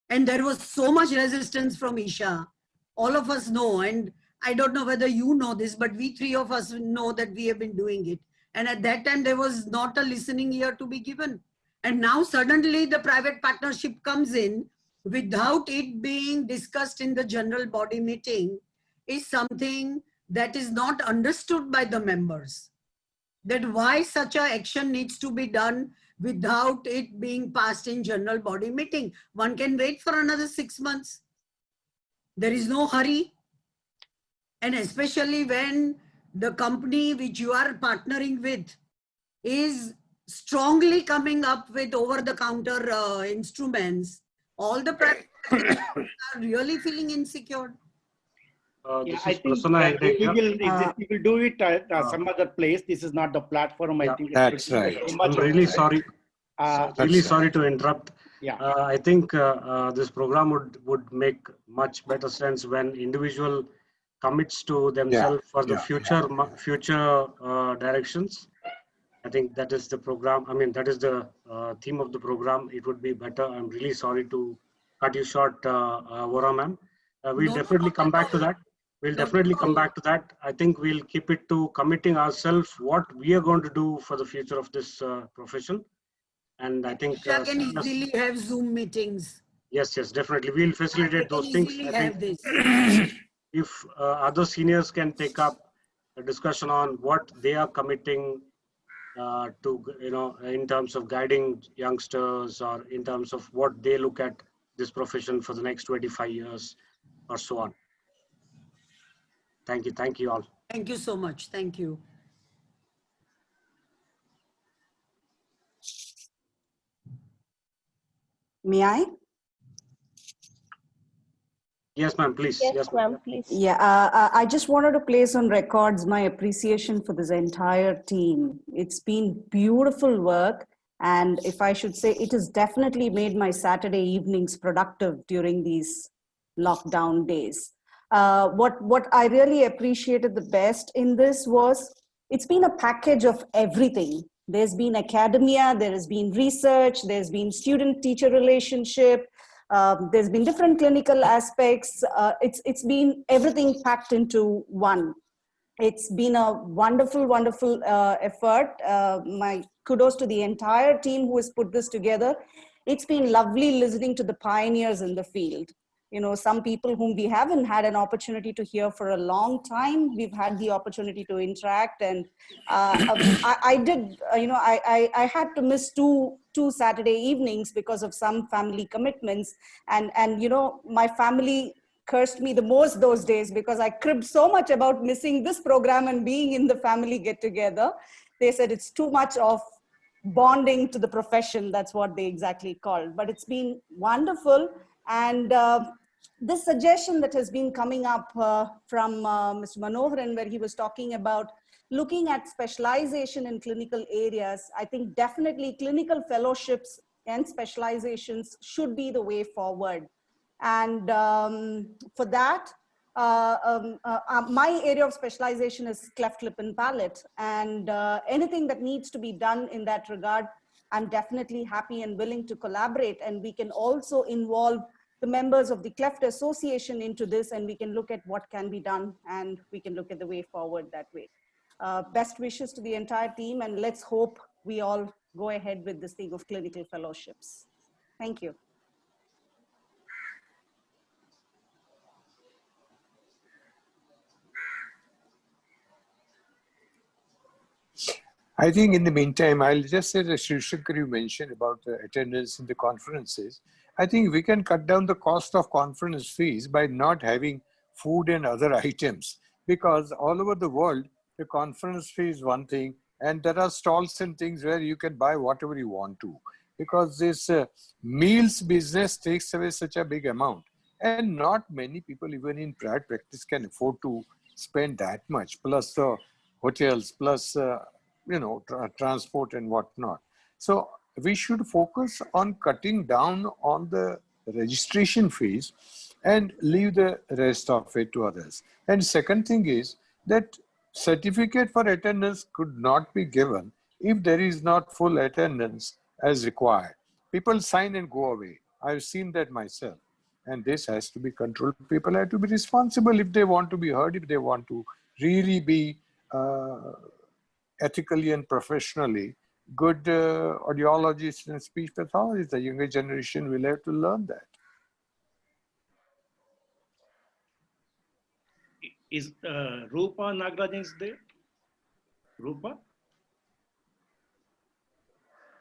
And there was so much resistance from Isha. All of us know, and I don't know whether you know this, but we three of us know that we have been doing it. And at that time, there was not a listening ear to be given. And now suddenly the private partnership comes in without it being discussed in the general body meeting is something that is not understood by the members. That why such a action needs to be done without it being passed in general body meeting. One can wait for another 6 months. There is no hurry. And especially when the company which you are partnering with is strongly coming up with over-the-counter instruments, all the private are really feeling insecure. Yeah, This I is think Prasanna Hegde here. we will do it at some other place. This is not the platform. I Yeah, think that's right. too much I'm really of- sorry. Really That's sorry to interrupt. Yeah. I think this program would make much better sense when individual commits to themselves for the future directions. I think that is the program. I mean, that is the theme of the program. It would be better. I'm really sorry to cut you short, Vora ma'am. We'll No, definitely not come at back to all. that. We'll Not definitely at come all. back to that. I think we'll keep it to committing ourselves what we are going to do for the future of this profession. And I think Isha can easily have Zoom meetings. yes, definitely. We'll They facilitate can those things. easily I think have this. if other seniors can take up a discussion on what they are committing to, in terms of guiding youngsters or in terms of what they look at this profession for the next 25 years or so on. Thank you. Thank you all. Thank you so much. Thank you. May I? Yes, ma'am, please. Yes, ma'am, please. Yeah, I just wanted to place on records my appreciation for this entire team. It's been beautiful work. And if I should say, it has definitely made my Saturday evenings productive during these lockdown days. What I really appreciated the best in this was it's been a package of everything. There's been academia, there has been research, there's been student-teacher relationship, there's been different clinical aspects. It's been everything packed into one. It's been a wonderful, wonderful effort. My kudos to the entire team who has put this together. It's been lovely listening to the pioneers in the field. You know, some people whom we haven't had an opportunity to hear for a long time, we've had the opportunity to interact. And I did, I had to miss two Saturday evenings because of some family commitments. And my family cursed me the most those days because I cribbed so much about missing this program and being in the family get together. They said it's too much of bonding to the profession. That's what they exactly called. But it's been wonderful. And this suggestion that has been coming up from Mr. Manoharan, where he was talking about looking at specialization in clinical areas, I think definitely clinical fellowships and specializations should be the way forward. And for that, my area of specialization is cleft lip and palate. And anything that needs to be done in that regard, I'm definitely happy and willing to collaborate. And we can also involve the members of the Cleft Association into this, and we can look at what can be done, and we can look at the way forward that way. Best wishes to the entire team, and let's hope we all go ahead with this thing of clinical fellowships. Thank you. I think in the meantime, I'll just say that Sri Shankar, you mentioned about the attendance in the conferences. I think we can cut down the cost of conference fees by not having food and other items, because all over the world, the conference fee is one thing, and there are stalls and things where you can buy whatever you want to, because this meals business takes away such a big amount. And not many people, even in private practice, can afford to spend that much, plus the hotels, plus transport and whatnot. So we should focus on cutting down on the registration fees and leave the rest of it to others. And second thing is that certificate for attendance could not be given if there is not full attendance as required. People sign and go away. I've seen that myself. And this has to be controlled. People have to be responsible if they want to be heard, if they want to really be ethically and professionally good audiologists and speech pathologists. The younger generation will have to learn that. Is Rupa Nagarajan is there? Rupa?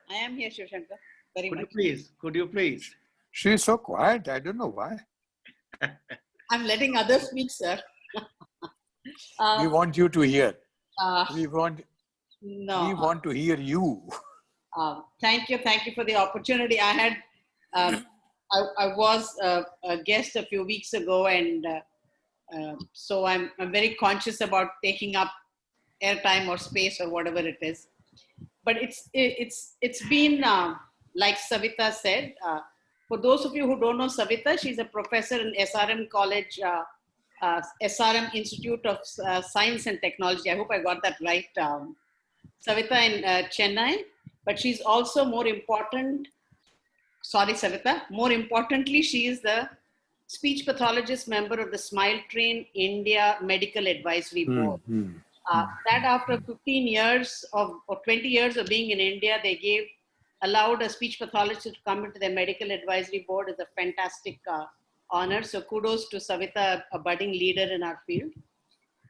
I am here, Shivshankar. Very much. Could you please? She is so quiet. I don't know why. I'm letting others speak, sir. We want you to hear. We want to hear you. Thank you for the opportunity. I had, I was a guest a few weeks ago, and so I'm very conscious about taking up airtime or space or whatever it is. But it's been like Savita said. For those of you who don't know Savita, she's a professor in SRM College, SRM Institute of Science and Technology. I hope I got that right. Savita in Chennai, but she's also more importantly, she is the speech pathologist member of the Smile Train India Medical Advisory Board. That after 15 years or 20 years of being in India, they allowed a speech pathologist to come into their medical advisory board is a fantastic honor. So kudos to Savita, a budding leader in our field.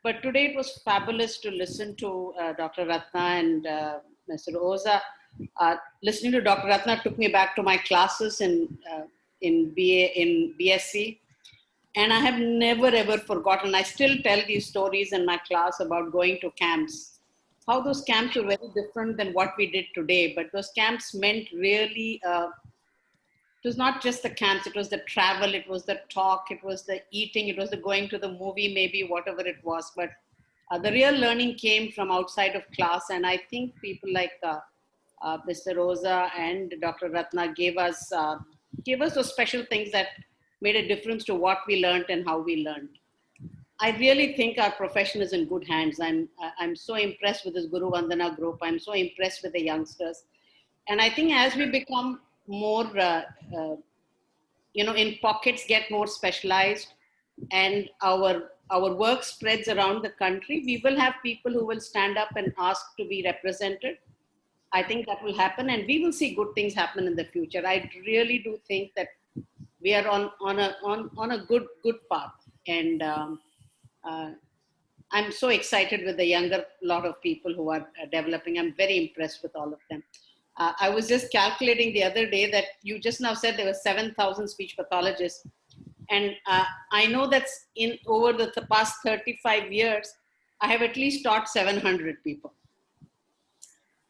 But today it was fabulous to listen to Dr. Ratna and Mr. Oza. Listening to Dr. Ratna took me back to my classes in BSc. And I have never ever forgotten. I still tell these stories in my class about going to camps. How those camps were very different than what we did today. But those camps meant really, it was not just the camps, it was the travel, it was the talk, it was the eating, it was the going to the movie, maybe whatever it was. But the real learning came from outside of class. And I think people like Mr. Rosa and Dr. Ratna gave us those special things that made a difference to what we learned and how we learned. I really think our profession is in good hands. I'm so impressed with this Guru Vandana group. I'm so impressed with the youngsters. And I think as we become more, in pockets, get more specialized, and our work spreads around the country, we will have people who will stand up and ask to be represented. I think that will happen, and we will see good things happen in the future. I really do think that we are on a good path, and I'm so excited with the younger lot of people who are developing. I'm very impressed with all of them. I was just calculating the other day that you just now said there were 7,000 speech pathologists, and I know that's over the past 35 years, I have at least taught 700 people.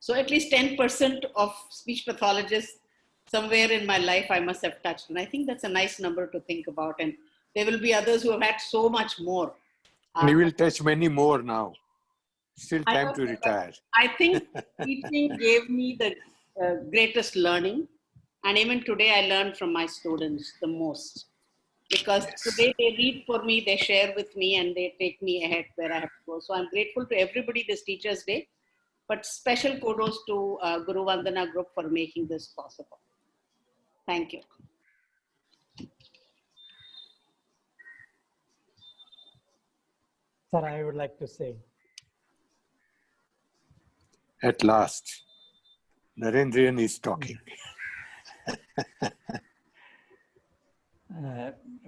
So at least 10% of speech pathologists somewhere in my life I must have touched. And I think that's a nice number to think about. And there will be others who have had so much more. We will touch many more now. Still time to retire. I think teaching gave me the greatest learning. And even today I learn from my students the most. Because today they read for me, they share with me, and they take me ahead where I have to go. So I'm grateful to everybody this Teachers' Day. But special kudos to Guru Vandana Group for making this possible. Thank you. Sir, I would like to say. At last, Narendran is talking.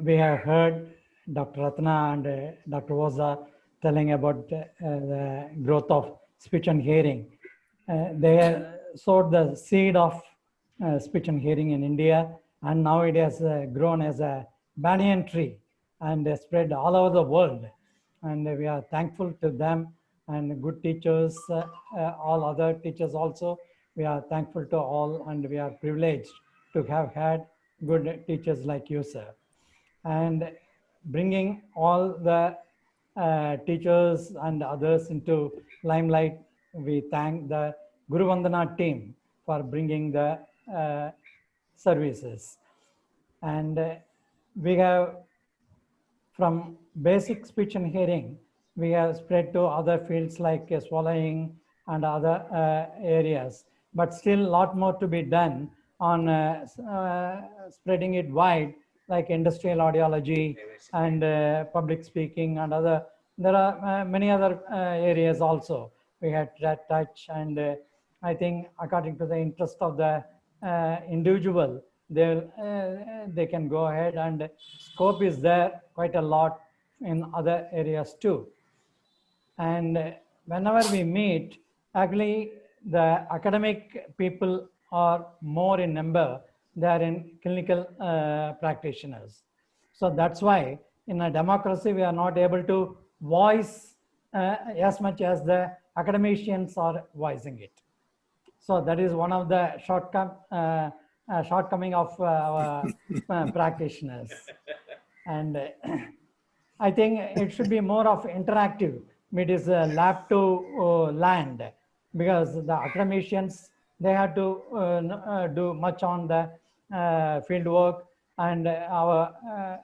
We have heard Dr. Ratna and Dr. Oza telling about the growth of speech and hearing. They sowed the seed of speech and hearing in India, and now it has grown as a banyan tree and spread all over the world. And we are thankful to them and good teachers, all other teachers also. We are thankful to all, and we are privileged to have had good teachers like you, sir. And bringing all the teachers and others into limelight, we thank the Guru Vandana team for bringing the services. And we have, from basic speech and hearing, we have spread to other fields like swallowing and other areas. But still a lot more to be done on spreading it wide, like industrial audiology and public speaking and other. There are many other areas also. We had touch, and I think according to the interest of the individual, they can go ahead, and scope is there quite a lot in other areas too. And whenever we meet, actually the academic people are more in number than clinical practitioners. So that's why in a democracy, we are not able to voice as much as the academicians are voicing it. So that is one of the shortcoming of our practitioners. And I think it should be more of interactive. It is lab to land, because the academicians, they have to do much on the field work, and our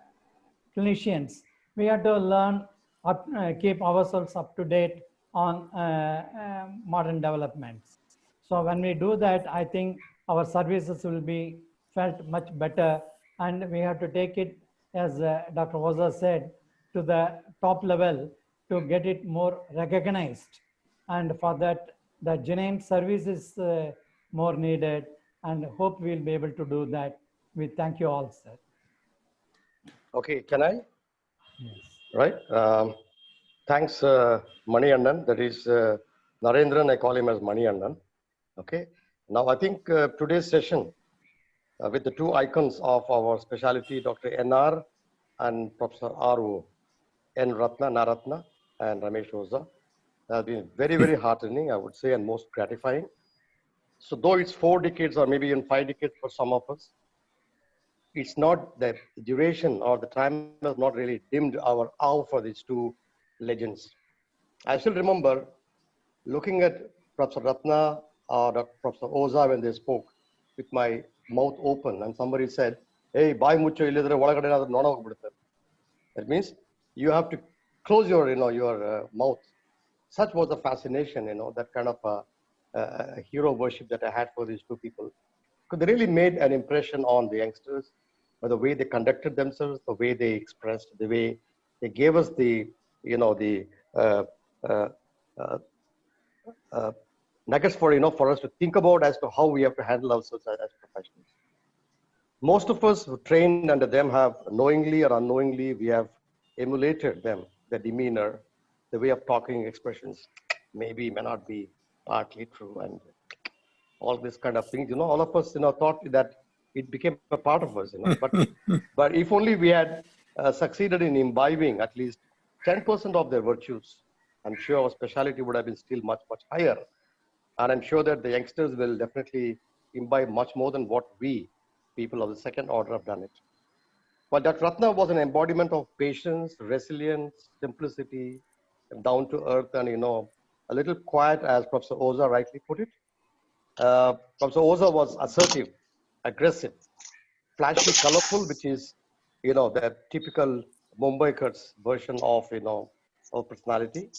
clinicians, we have to learn, keep ourselves up to date on modern developments. So when we do that, I think our services will be felt much better, and we have to take it, as Dr. Oza said, to the top level to get it more recognized. And for that, the genuine service is more needed, and hope we'll be able to do that. We thank you all, sir. Okay, can I? Yes. Right. Thanks, Mani Annan. That is Narendran. I call him as Mani Annan. Okay. Now, I think today's session with the two icons of our specialty, Dr. NR and Professor RO, N. Ratna, Naratna, and Ramesh Oza, has been very, very heartening, I would say, and most gratifying. So though it's 4 decades or maybe even 5 decades for some of us, it's not the duration or the time has not really dimmed our awe for these two legends. I still remember looking at Professor Ratna or Dr. Professor Oza when they spoke with my mouth open, and somebody said, hey, bhai mucho illidre olagade nadru nona hogbidutare. That means you have to close your, your mouth. Such was the fascination, that kind of hero worship that I had for these two people. Because they really made an impression on the youngsters by the way they conducted themselves, the way they expressed, the way they gave us the, nuggets for us to think about as to how we have to handle ourselves as professionals. Most of us who trained under them have knowingly or unknowingly, we have emulated them, their demeanor, the way of talking, expressions, maybe may not be partly true, and all this kind of things, all of us, thought that it became a part of us, but if only we had succeeded in imbibing at least 10% of their virtues, I'm sure our specialty would have been still much, much higher. And I'm sure that the youngsters will definitely imbibe much more than what we, people of the second order, have done it. But Dr. Ratna was an embodiment of patience, resilience, simplicity, down to earth, and, a little quiet, as Professor Oza rightly put it. Professor Oza was assertive, aggressive, flashy, colorful, which is, the typical Mumbaikars version of, of personality.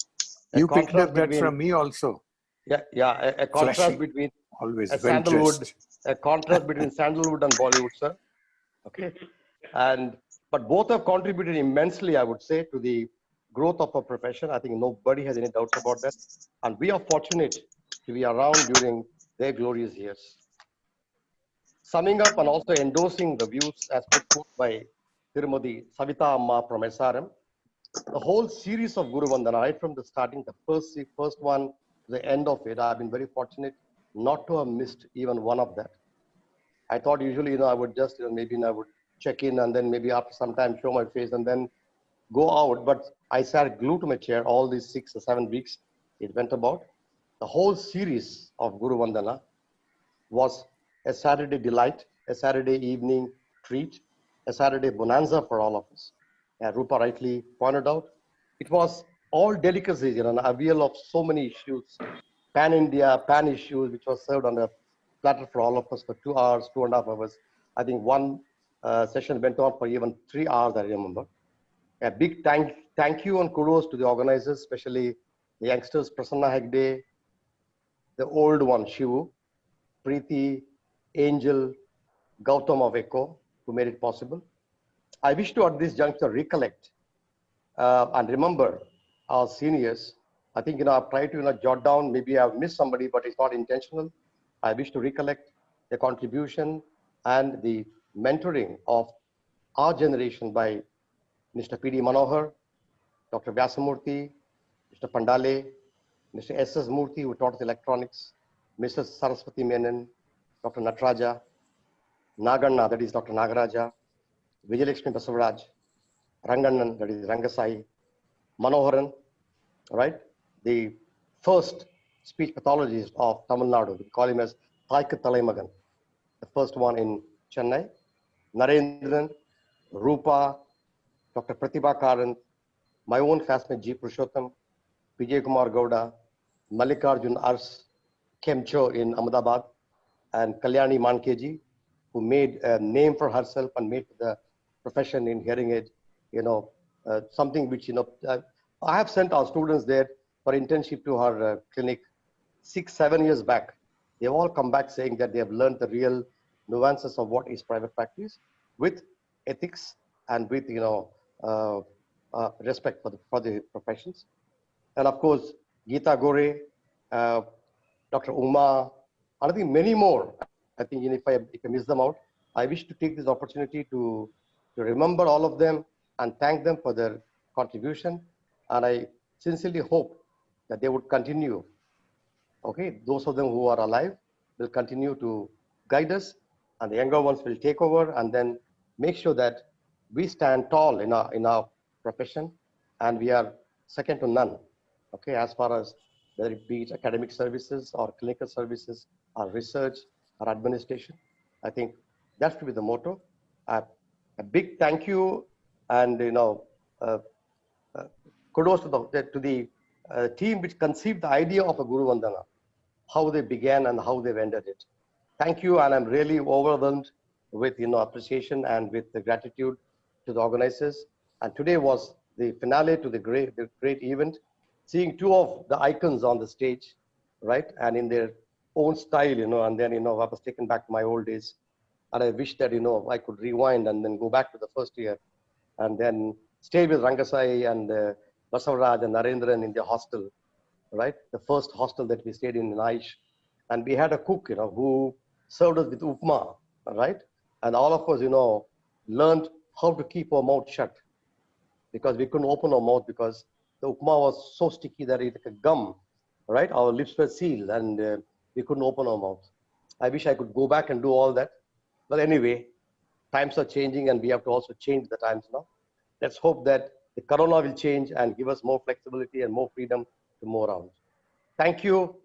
You picked up that from me also. Yeah, a contrast Flashy, between always a well dressed. a contrast between Sandalwood and Bollywood, sir. Okay, but both have contributed immensely, I would say, to the growth of our profession. I think nobody has any doubts about that, and we are fortunate to be around during their glorious years. Summing up and also endorsing the views as put forth by Tirumadi Savita Amma from SRM, the whole series of Guru Vandana, right from the starting, the first one to the end of it, I've been very fortunate not to have missed even one of that. I thought usually, I would just, maybe I would check in and then maybe after some time show my face and then go out. But I sat glued to my chair all these 6 or 7 weeks it went about. The whole series of Guru Vandana was a Saturday delight, a Saturday evening treat, a Saturday bonanza for all of us. As Rupa rightly pointed out, it was all delicacies, an avial of so many issues, pan-India, pan-issues, which was served on a platter for all of us for 2 hours, 2.5 hours. I think one Session went on for even 3 hours, I remember. A big thank you and kudos to the organizers, especially the youngsters, Prasanna Hegde, the old one, Shivu, Preeti, Angel, Gautam of ECHO, who made it possible. I wish to, at this juncture, recollect and remember our seniors. I think, I've tried to, jot down, maybe I've missed somebody, but it's not intentional. I wish to recollect the contribution and the mentoring of our generation by Mr. P.D. Manohar, Dr. Vyasamurthy, Mr. Pandale, Mr. S.S. Murthy, who taught us electronics, Mrs. Saraswati Menon, Dr. Nataraja, Naganna, that is Dr. Nagaraja, Vijayalakshmi Basavaraj, Rangannan, that is Rangasai, Manoharan, right? The first speech pathologist of Tamil Nadu, we call him as Thaikku Thalaimagan, the first one in Chennai, Narendran, Rupa, Dr. Pratibha Karant, my own classmate G. Purushottam, Vijay Kumar Gowda, Mallikarjun Ars, Kemcho in Ahmedabad, and Kalyani Mankeji, who made a name for herself and made the profession in hearing aid, something which, I have sent our students there for internship to her clinic 6-7 years back. They've all come back saying that they have learned the real nuances of what is private practice with ethics and with, respect for the professions. And of course, Geeta Gore, Dr. Uma, and I think many more. I think if I miss them out, I wish to take this opportunity to remember all of them and thank them for their contribution. And I sincerely hope that they would continue. Okay, those of them who are alive will continue to guide us, and the younger ones will take over and then make sure that we stand tall in our profession, and we are second to none. Okay, as far as whether it be academic services or clinical services or research or administration, I think that should be the motto. A big thank you and kudos to the team which conceived the idea of a Guru Vandana, how they began and how they've ended it. Thank you, and I'm really overwhelmed with appreciation and with the gratitude to the organizers. And today was the finale to the great event. Seeing two of the icons on the stage, right, and in their own style, and then I was taken back to my old days, and I wish that I could rewind and then go back to the first year, and then stay with Rangasai and Basavaraj and Narendran in the hostel, right? The first hostel that we stayed in Aish. And we had a cook, who served us with upma, right? And all of us, learned how to keep our mouth shut, because we couldn't open our mouth because the upma was so sticky that it like a gum, right? Our lips were sealed and we couldn't open our mouth. I wish I could go back and do all that. But anyway, times are changing and we have to also change the times now. Let's hope that the corona will change and give us more flexibility and more freedom to move around. Thank you.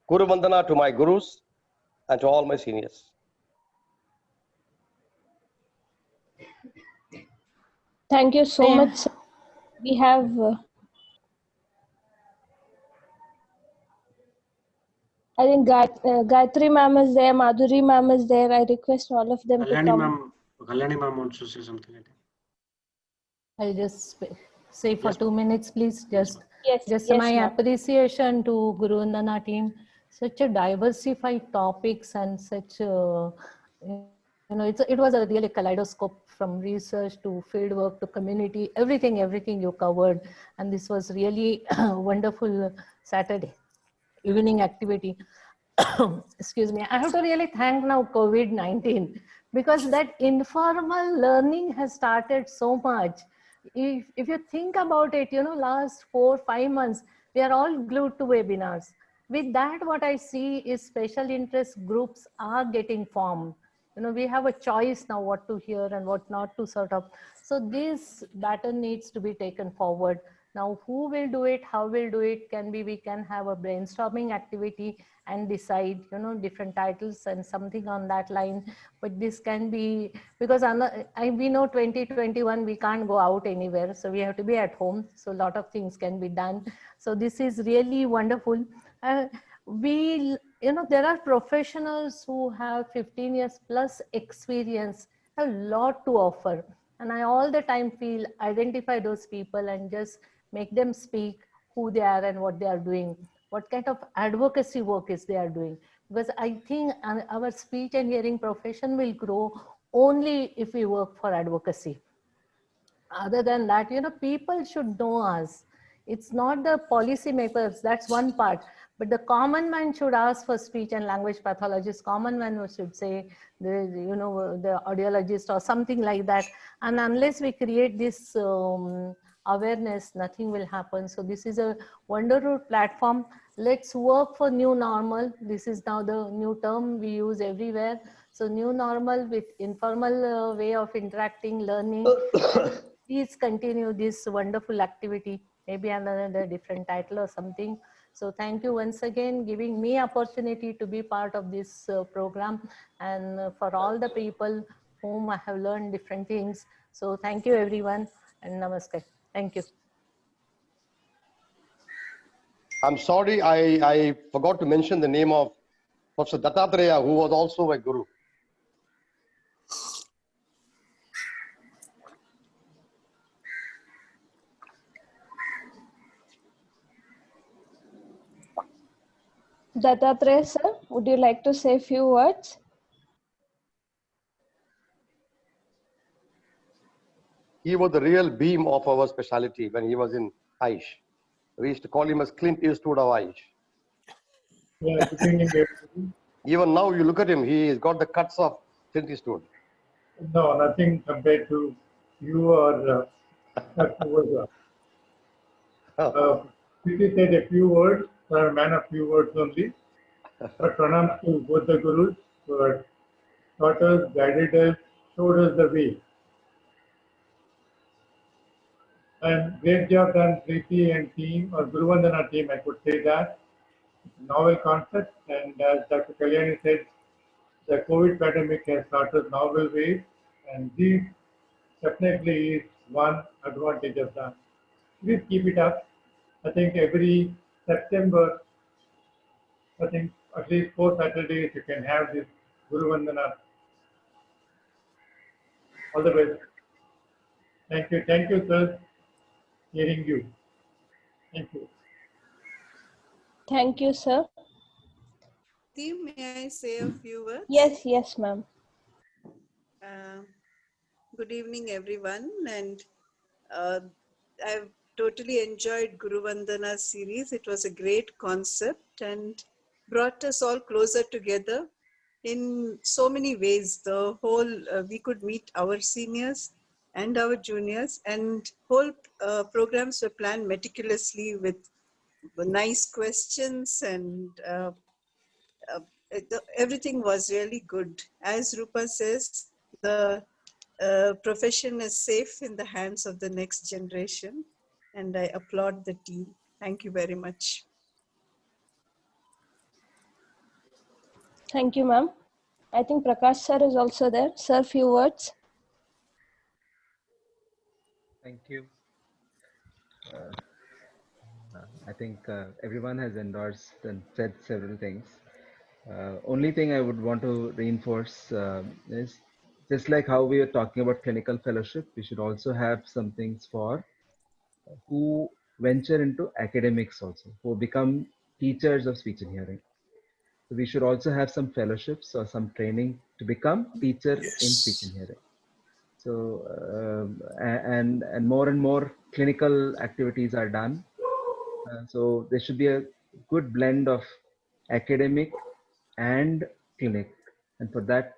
Guru Vandana to my gurus and to all my seniors. Thank you so much, sir. We have I think Gayatri ma'am is there, Madhuri ma'am is there. I request all of them to come. Kalyani ma'am wants to say something. I'll just say for 2 minutes, please. Just yes, my appreciation to Guru Vandana team. Such a diversified topics and such, it was a really kaleidoscope from research to field work to community, everything you covered. And this was really a wonderful Saturday evening activity. Excuse me. I have to really thank now COVID-19, because that informal learning has started so much. If you think about it, last 4-5 months, we are all glued to webinars. With that, what I see is special interest groups are getting formed. We have a choice now what to hear and what not to sort of. So this baton needs to be taken forward. Now, who will do it? How will do it? We can have a brainstorming activity and decide, different titles and something on that line. But this can be, because we know 2021, we can't go out anywhere. So we have to be at home. So a lot of things can be done. So this is really wonderful. There are professionals who have 15 years plus experience have a lot to offer. And I all the time feel identify those people and just make them speak who they are and what they are doing, what kind of advocacy work is they are doing. Because I think our speech and hearing profession will grow only if we work for advocacy. Other than that, people should know us. It's not the policy makers, that's one part. But the common man should ask for speech and language pathologist. Common man should say, the audiologist or something like that. And unless we create this awareness, nothing will happen. So this is a wonderful platform. Let's work for new normal. This is now the new term we use everywhere. So new normal with informal way of interacting, learning. Please continue this wonderful activity, maybe another different title or something. So thank you once again giving me opportunity to be part of this program, and for all the people whom I have learned different things. So thank you everyone, and namaskar. Thank you. I'm sorry, I forgot to mention the name of Professor Dattatreya, who was also a guru. Dattatreya sir, would you like to say a few words? He was the real beam of our specialty when he was in Aish. We used to call him as Clint Eastwood of Aish. Yeah, even now, you look at him, he's got the cuts of Clint Eastwood. No, nothing compared to you or Dr. Verga. Priti said a few words, so I'm a man of few words only. But pranam to both the gurus who have taught us, guided us, showed us the way. And great job done, Preeti and team, or Guru Vandana team, I could say that. Novel concept, and as Dr. Kalyani said, the COVID pandemic has taught us novel ways, and this definitely is one advantage of that. Please keep it up. I think every September, I think at least 4 Saturdays you can have this Guru Vandana. All the best. Thank you, sir. Hearing you. Thank you. Thank you, sir. Team, may I say a few words? Yes, ma'am. Good evening, everyone. And I've totally enjoyed Guru Vandana series. It was a great concept and brought us all closer together in so many ways. The whole, we could meet our seniors and our juniors, and whole programs were planned meticulously with nice questions, and everything was really good. As Rupa says, the profession is safe in the hands of the next generation, and I applaud the team. Thank you very much. Thank you, ma'am. I think Prakash sir is also there. Sir, few words. Thank you. I think everyone has endorsed and said several things. Only thing I would want to reinforce is just like how we are talking about clinical fellowship, we should also have some things for who venture into academics also, who become teachers of speech and hearing. So we should also have some fellowships or some training to become teacher in speech and hearing. So and more clinical activities are done. So there should be a good blend of academic and clinic, and for that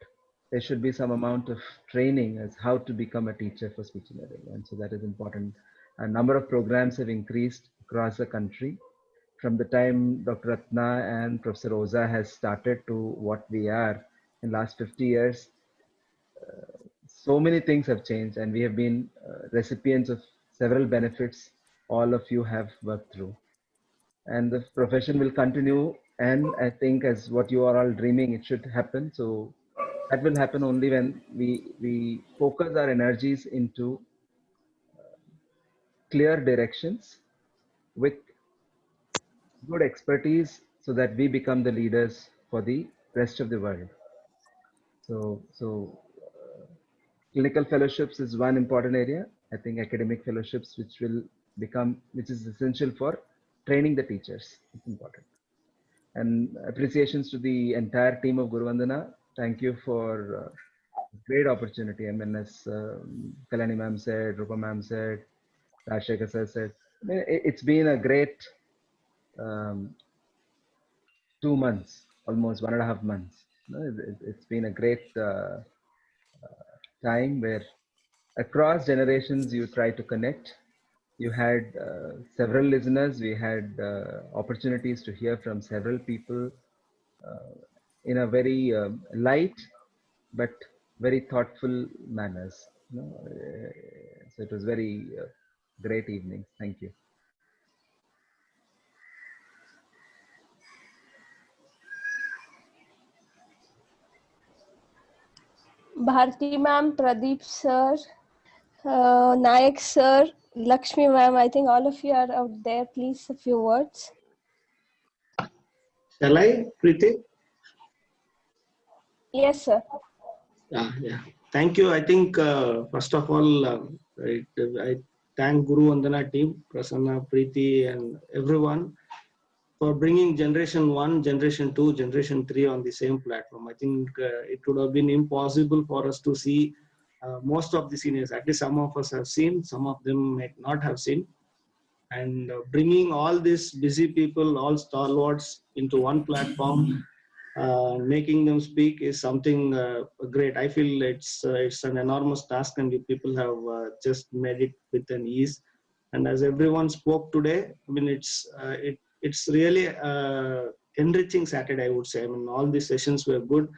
there should be some amount of training as how to become a teacher for speech and hearing, and so that is important. A number of programs have increased across the country from the time Dr. Ratna and Professor Oza has started to what we are in last 50 years. So many things have changed, and we have been recipients of several benefits all of you have worked through, and the profession will continue. And I think as what you are all dreaming, it should happen. So that will happen only when we focus our energies into clear directions with good expertise, so that we become the leaders for the rest of the world. So clinical fellowships is one important area. I think academic fellowships, which is essential for training the teachers. It's important. And appreciations to the entire team of Guru Vandana. Thank you for great opportunity. I mean, as Kalyani ma'am said, Rupa ma'am said, Rajshekar sir said, it's been a great 2 months, almost 1.5 months. It's been a great time where across generations you try to connect. You had several listeners. We had opportunities to hear from several people in a very light but very thoughtful manners. So it was very great evening. Thank you. Bharti ma'am, Pradeep sir, Nayak sir, Lakshmi ma'am, I think all of you are out there. Please, a few words. Shall I, Preeti? Yes, sir. Yeah. Thank you. I think, first of all, I thank Guru Vandana team, Prasanna, Preeti, and everyone for bringing Generation 1, Generation 2, Generation 3 on the same platform. I think it would have been impossible for us to see most of the seniors. At least some of us have seen, some of them might not have seen. And bringing all these busy people, all stalwarts into one platform, making them speak is something great. I feel it's an enormous task, and you people have just made it with an ease. And as everyone spoke today, I mean, it's really enriching Saturday, I would say. I mean, all the sessions were good.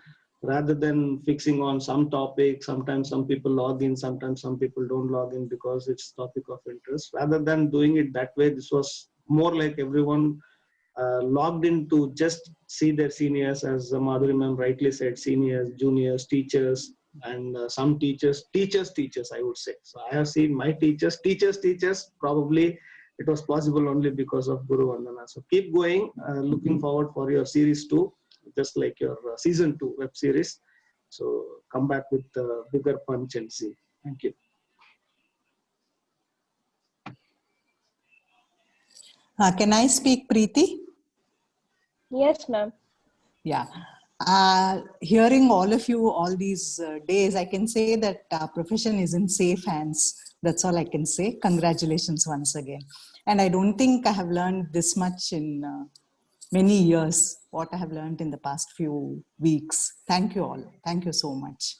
Rather than fixing on some topic, sometimes some people log in, sometimes some people don't log in because it's topic of interest. Rather than doing it that way, this was more like everyone logged in to just see their seniors, as Madhuri ma'am rightly said, seniors, juniors, teachers, and some teachers, I would say. So I have seen my teachers, probably it was possible only because of Guru Vandana. So keep going, looking forward for your series 2, just like your season 2 web series. So come back with bigger punch and see. Thank you. Can I speak, Preeti? Yes, ma'am. Yeah. Hearing all of you all these days, I can say that our profession is in safe hands. That's all I can say. Congratulations once again. And I don't think I have learned this much in many years, what I have learned in the past few weeks. Thank you all. Thank you so much.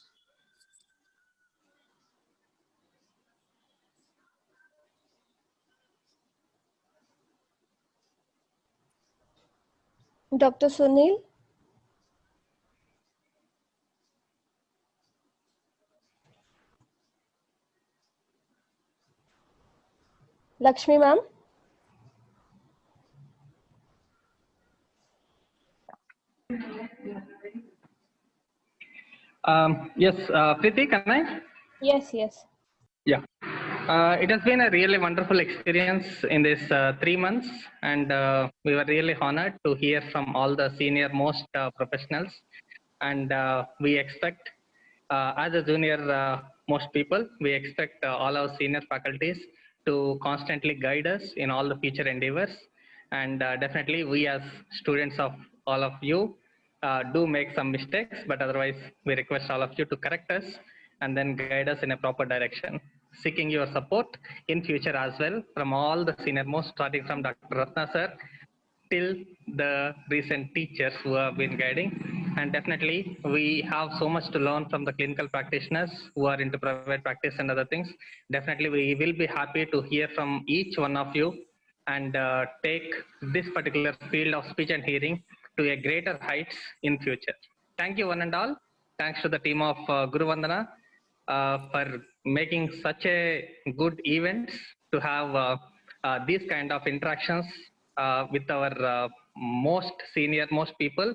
Dr. Sunil? Lakshmi ma'am? Yes, Preeti, can I? Yes. Yeah. It has been a really wonderful experience in this 3 months, and we were really honored to hear from all the senior most professionals. And we expect, as a junior most people, we expect all our senior faculties to constantly guide us in all the future endeavors. And definitely we as students of all of you do make some mistakes, but otherwise we request all of you to correct us and then guide us in a proper direction. Seeking your support in future as well from all the senior most, starting from Dr. Ratna sir till the recent teachers who have been guiding. And definitely we have so much to learn from the clinical practitioners who are into private practice and other things. Definitely we will be happy to hear from each one of you and take this particular field of speech and hearing to a greater heights in future. Thank you one and all. Thanks to the team of Guru Vandana for making such a good events to have these kind of interactions with our most senior most people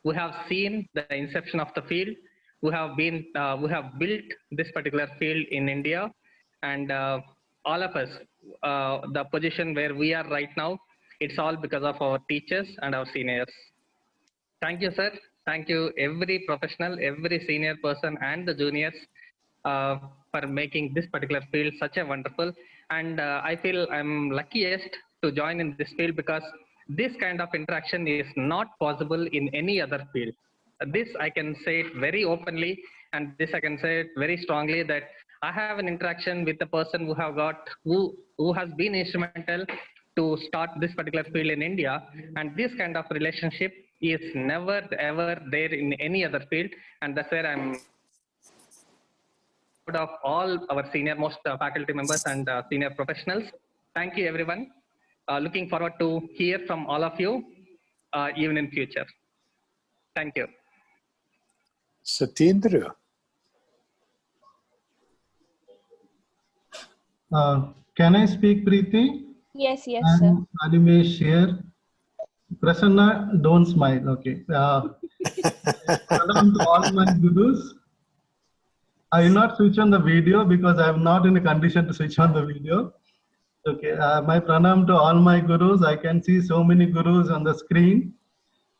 who have seen the inception of the field, who have built this particular field in India, and all of us, the position where we are right now, it's all because of our teachers and our seniors. Thank you, sir. Thank you, every professional, every senior person and the juniors for making this particular field such a wonderful. And I feel I'm luckiest to join in this field because this kind of interaction is not possible in any other field. This I can say it very openly, and this I can say it very strongly, that I have an interaction with a person who has been instrumental to start this particular field in India, and this kind of relationship is never ever there in any other field, and that's where I'm proud of all our senior most faculty members and senior professionals. Thank you, everyone. Looking forward to hear from all of you, even in future. Thank you. Satyendra. Can I speak, Preeti? Yes, yes, sir. I'm Animesh here. Prasanna, don't smile. Okay. Pranam to all my gurus. I will not switch on the video because I am not in a condition to switch on the video. Okay. My pranam to all my gurus. I can see so many gurus on the screen.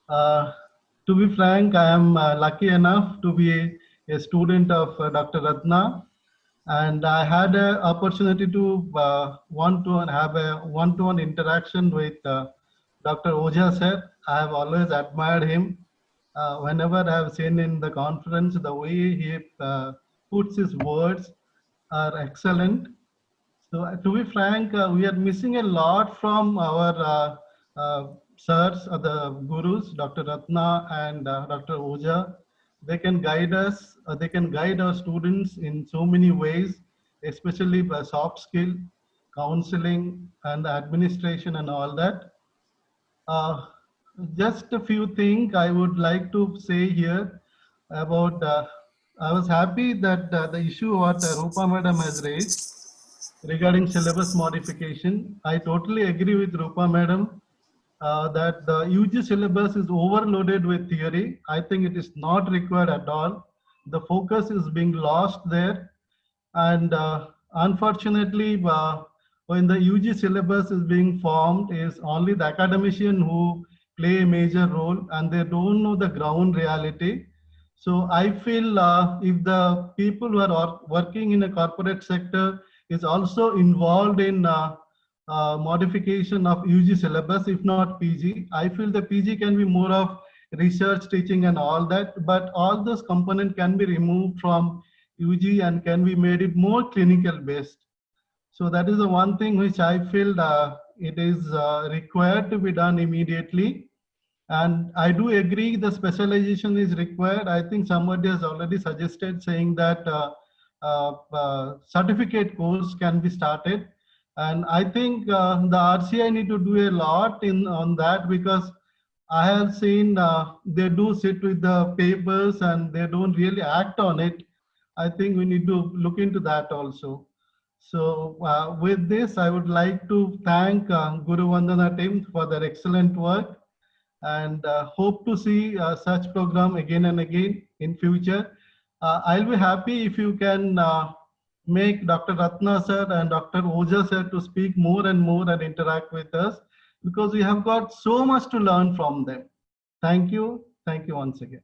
To be frank, I am lucky enough to be a student of Dr. Ratna. And I had an opportunity to have a one-to-one interaction with Dr. Ojha sir. I have always admired him. Whenever I have seen in the conference, the way he puts his words are excellent. So to be frank, we are missing a lot from our sirs, the gurus, Dr. Ratna and Dr. Ojha. They can guide us, they can guide our students in so many ways, especially by soft skill, counseling, and administration and all that. Just a few things I would like to say here about, I was happy that the issue what Rupa Madam has raised regarding syllabus modification. I totally agree with Rupa Madam. That the UG syllabus is overloaded with theory. I think it is not required at all. The focus is being lost there. And unfortunately, when the UG syllabus is being formed, is only the academician who play a major role and they don't know the ground reality. So I feel if the people who are working in a corporate sector is also involved in modification of UG syllabus, if not PG. I feel the PG can be more of research, teaching and all that, but all those components can be removed from UG and can be made it more clinical based. So that is the one thing which I feel it is required to be done immediately. And I do agree the specialization is required. I think somebody has already suggested saying that certificate course can be started. And I think the RCI need to do a lot on that, because I have seen they do sit with the papers and they don't really act on it. I think we need to look into that also. So with this, I would like to thank Guru Vandana team for their excellent work, and hope to see such program again and again in future. I'll be happy if you can make Dr. Ratna sir and Dr. Ojha sir to speak more and more and interact with us, because we have got so much to learn from them. Thank you. Thank you once again.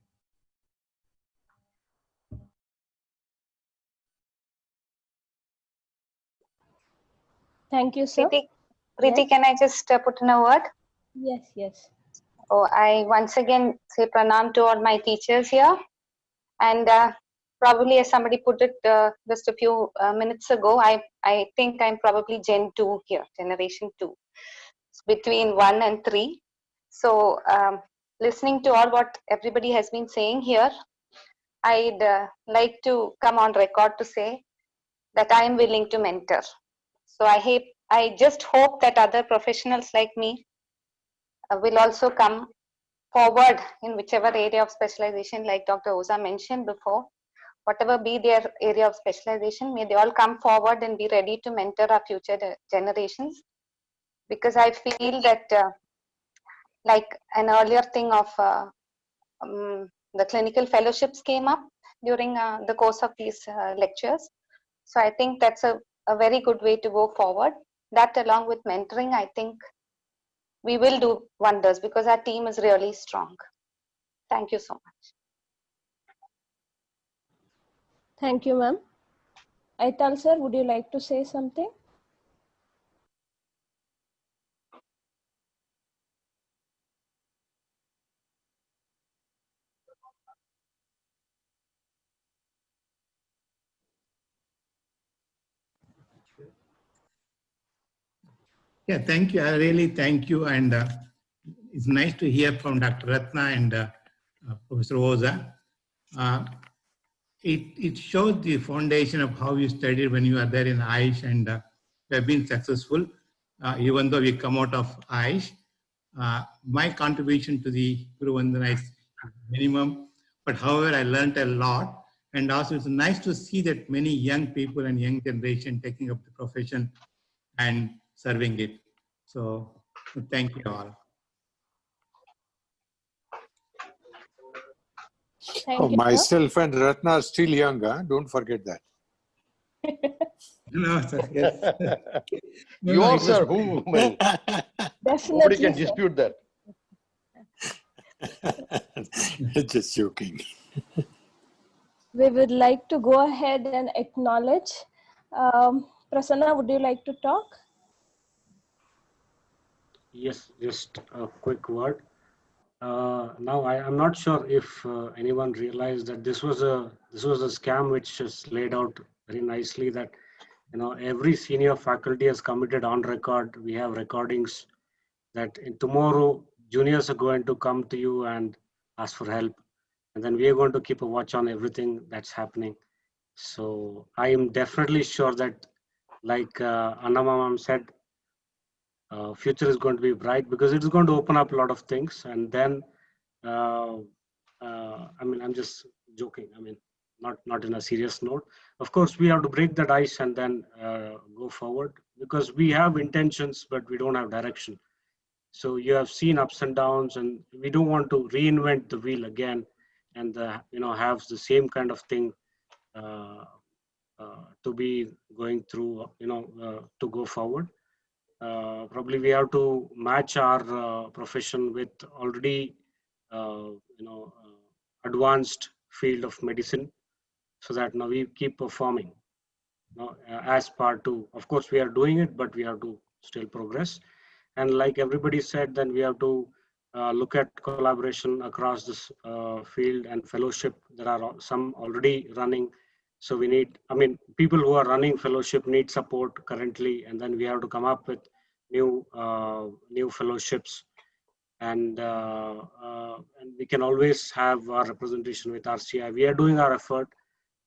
Thank you, sir. Preeti, Yes. can I just put in a word? Yes, yes. Oh, I once again say pranam to all my teachers here. And probably as somebody put it just a few minutes ago, I think I'm probably Gen 2 here, Generation 2. It's between 1 and 3. So listening to all what everybody has been saying here, I'd like to come on record to say that I am willing to mentor. So I just hope that other professionals like me will also come forward in whichever area of specialization, like Dr. Ojha mentioned before. Whatever be their area of specialization, may they all come forward and be ready to mentor our future generations. Because I feel that like an earlier thing of the clinical fellowships came up during the course of these lectures. So I think that's a very good way to go forward. That along with mentoring, I think we will do wonders, because our team is really strong. Thank you so much. Thank you, ma'am. Aital sir, would you like to say something? Yeah, thank you. I really thank you. And it's nice to hear from Dr. Ratna and Professor Oza. It shows the foundation of how you studied when you are there in Aish, and you have been successful, even though we come out of Aish. My contribution to the Guru Vandana is minimum, but however, I learned a lot. And also it's nice to see that many young people and young generation taking up the profession and serving it. So thank you all. Thank you, myself and Ratna are still young, huh? Don't forget that. No, sir. Yes. You are, sir. Who? Well, nobody can dispute that. Just joking. We would like to go ahead and acknowledge. Prasanna, would you like to talk? Yes, just a quick word. Now I'm not sure if anyone realized that this was a scam which is laid out very nicely, that every senior faculty has committed on record. We have recordings that tomorrow juniors are going to come to you and ask for help, and then we are going to keep a watch on everything that's happening. So I am definitely sure that, like Anna Ma'am said, future is going to be bright, because it is going to open up a lot of things. And then I mean, I'm just joking. I mean, not in a serious note. Of course, we have to break that ice and then go forward, because we have intentions, but we don't have direction. So you have seen ups and downs, and we don't want to reinvent the wheel again and have the same kind of thing to be going through, to go forward. Probably we have to match our profession with already advanced field of medicine, so that now we keep performing as part two. Of course, we are doing it, but we have to still progress. And like everybody said, then we have to look at collaboration across this field and fellowship. There are some already running. So we need, I mean, people who are running fellowship need support currently, and then we have to come up with new fellowships. And we can always have our representation with RCI. We are doing our effort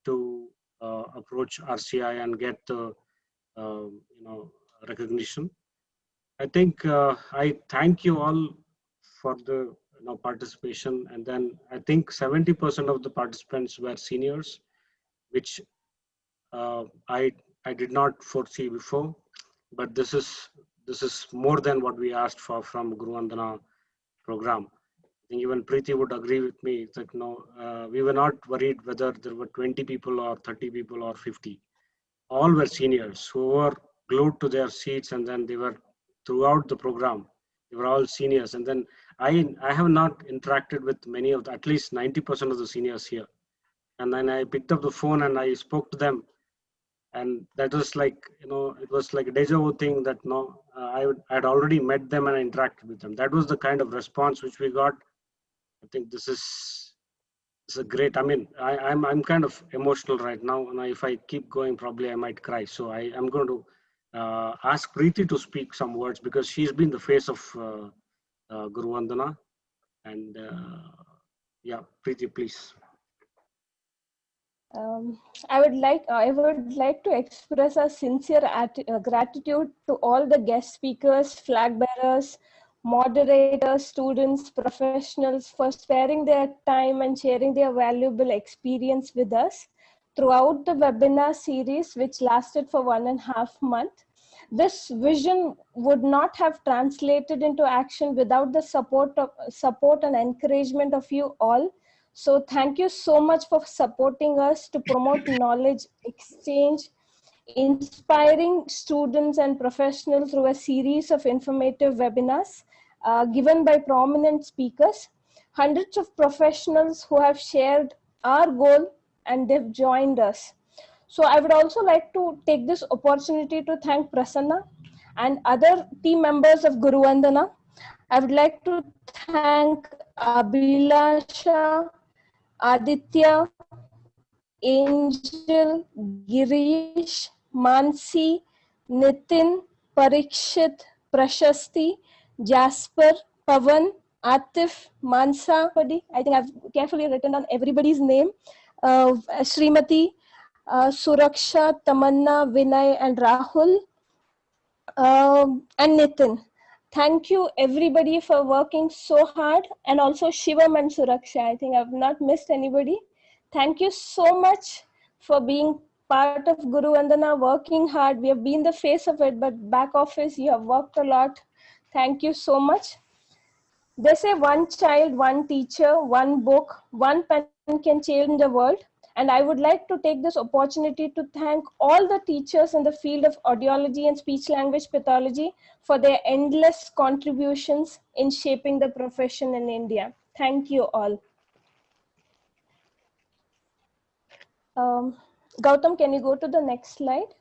to approach RCI and get recognition. I think I thank you all for the participation. And then I think 70% of the participants were seniors, which I did not foresee before. But this is more than what we asked for from Guru Vandana program. I think even Preeti would agree with me. It's like, we were not worried whether there were 20 people or 30 people or 50. All were seniors who were glued to their seats, and then they were throughout the program. They were all seniors. And then I have not interacted with many of at least 90% of the seniors here. And then I picked up the phone and I spoke to them. And that was like, it was like a deja vu thing that I had already met them and interacted with them. That was the kind of response which we got. I think this is a great, I mean, I'm kind of emotional right now. And if I keep going, probably I might cry. So I am going to ask Preeti to speak some words, because she's been the face of Guru Vandana. And yeah, Preeti, please. I would like to express a sincere gratitude to all the guest speakers, flag bearers, moderators, students, professionals for sparing their time and sharing their valuable experience with us throughout the webinar series, which lasted for 1.5 months. This vision would not have translated into action without the support and encouragement of you all. So thank you so much for supporting us to promote knowledge exchange, inspiring students and professionals through a series of informative webinars given by prominent speakers. Hundreds of professionals who have shared our goal, and they've joined us. So I would also like to take this opportunity to thank Prasanna and other team members of Guru Vandana. I would like to thank Abhilasha, Aditya, Angel, Girish, Mansi, Nitin, Parikshit, Prashasti, Jasper, Pavan, Atif, Mansa. I think I've carefully written down everybody's name. Srimati, Suraksha, Tamanna, Vinay, and Rahul, and Nitin. Thank you everybody for working so hard, and also Shivam and Suraksha. I think I've not missed anybody. Thank you so much for being part of Guru Vandana, working hard. We have been the face of it, but back office, you have worked a lot. Thank you so much. They say one child, one teacher, one book, one pen can change the world. And I would like to take this opportunity to thank all the teachers in the field of audiology and speech language pathology for their endless contributions in shaping the profession in India. Thank you all. Gautam, can you go to the next slide?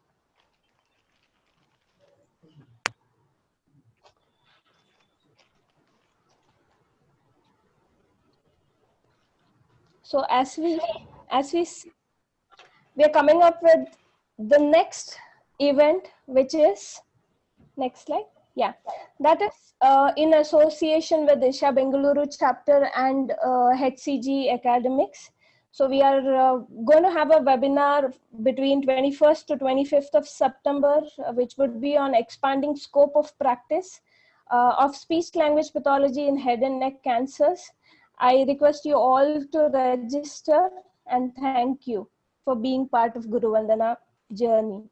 So as we are coming up with the next event, which is, next slide. Yeah, that is in association with Isha Bengaluru chapter and HCG Academics. So we are going to have a webinar between 21st to 25th of September, which would be on expanding scope of practice of speech language pathology in head and neck cancers. I request you all to register, and thank you for being part of Guru Vandana journey.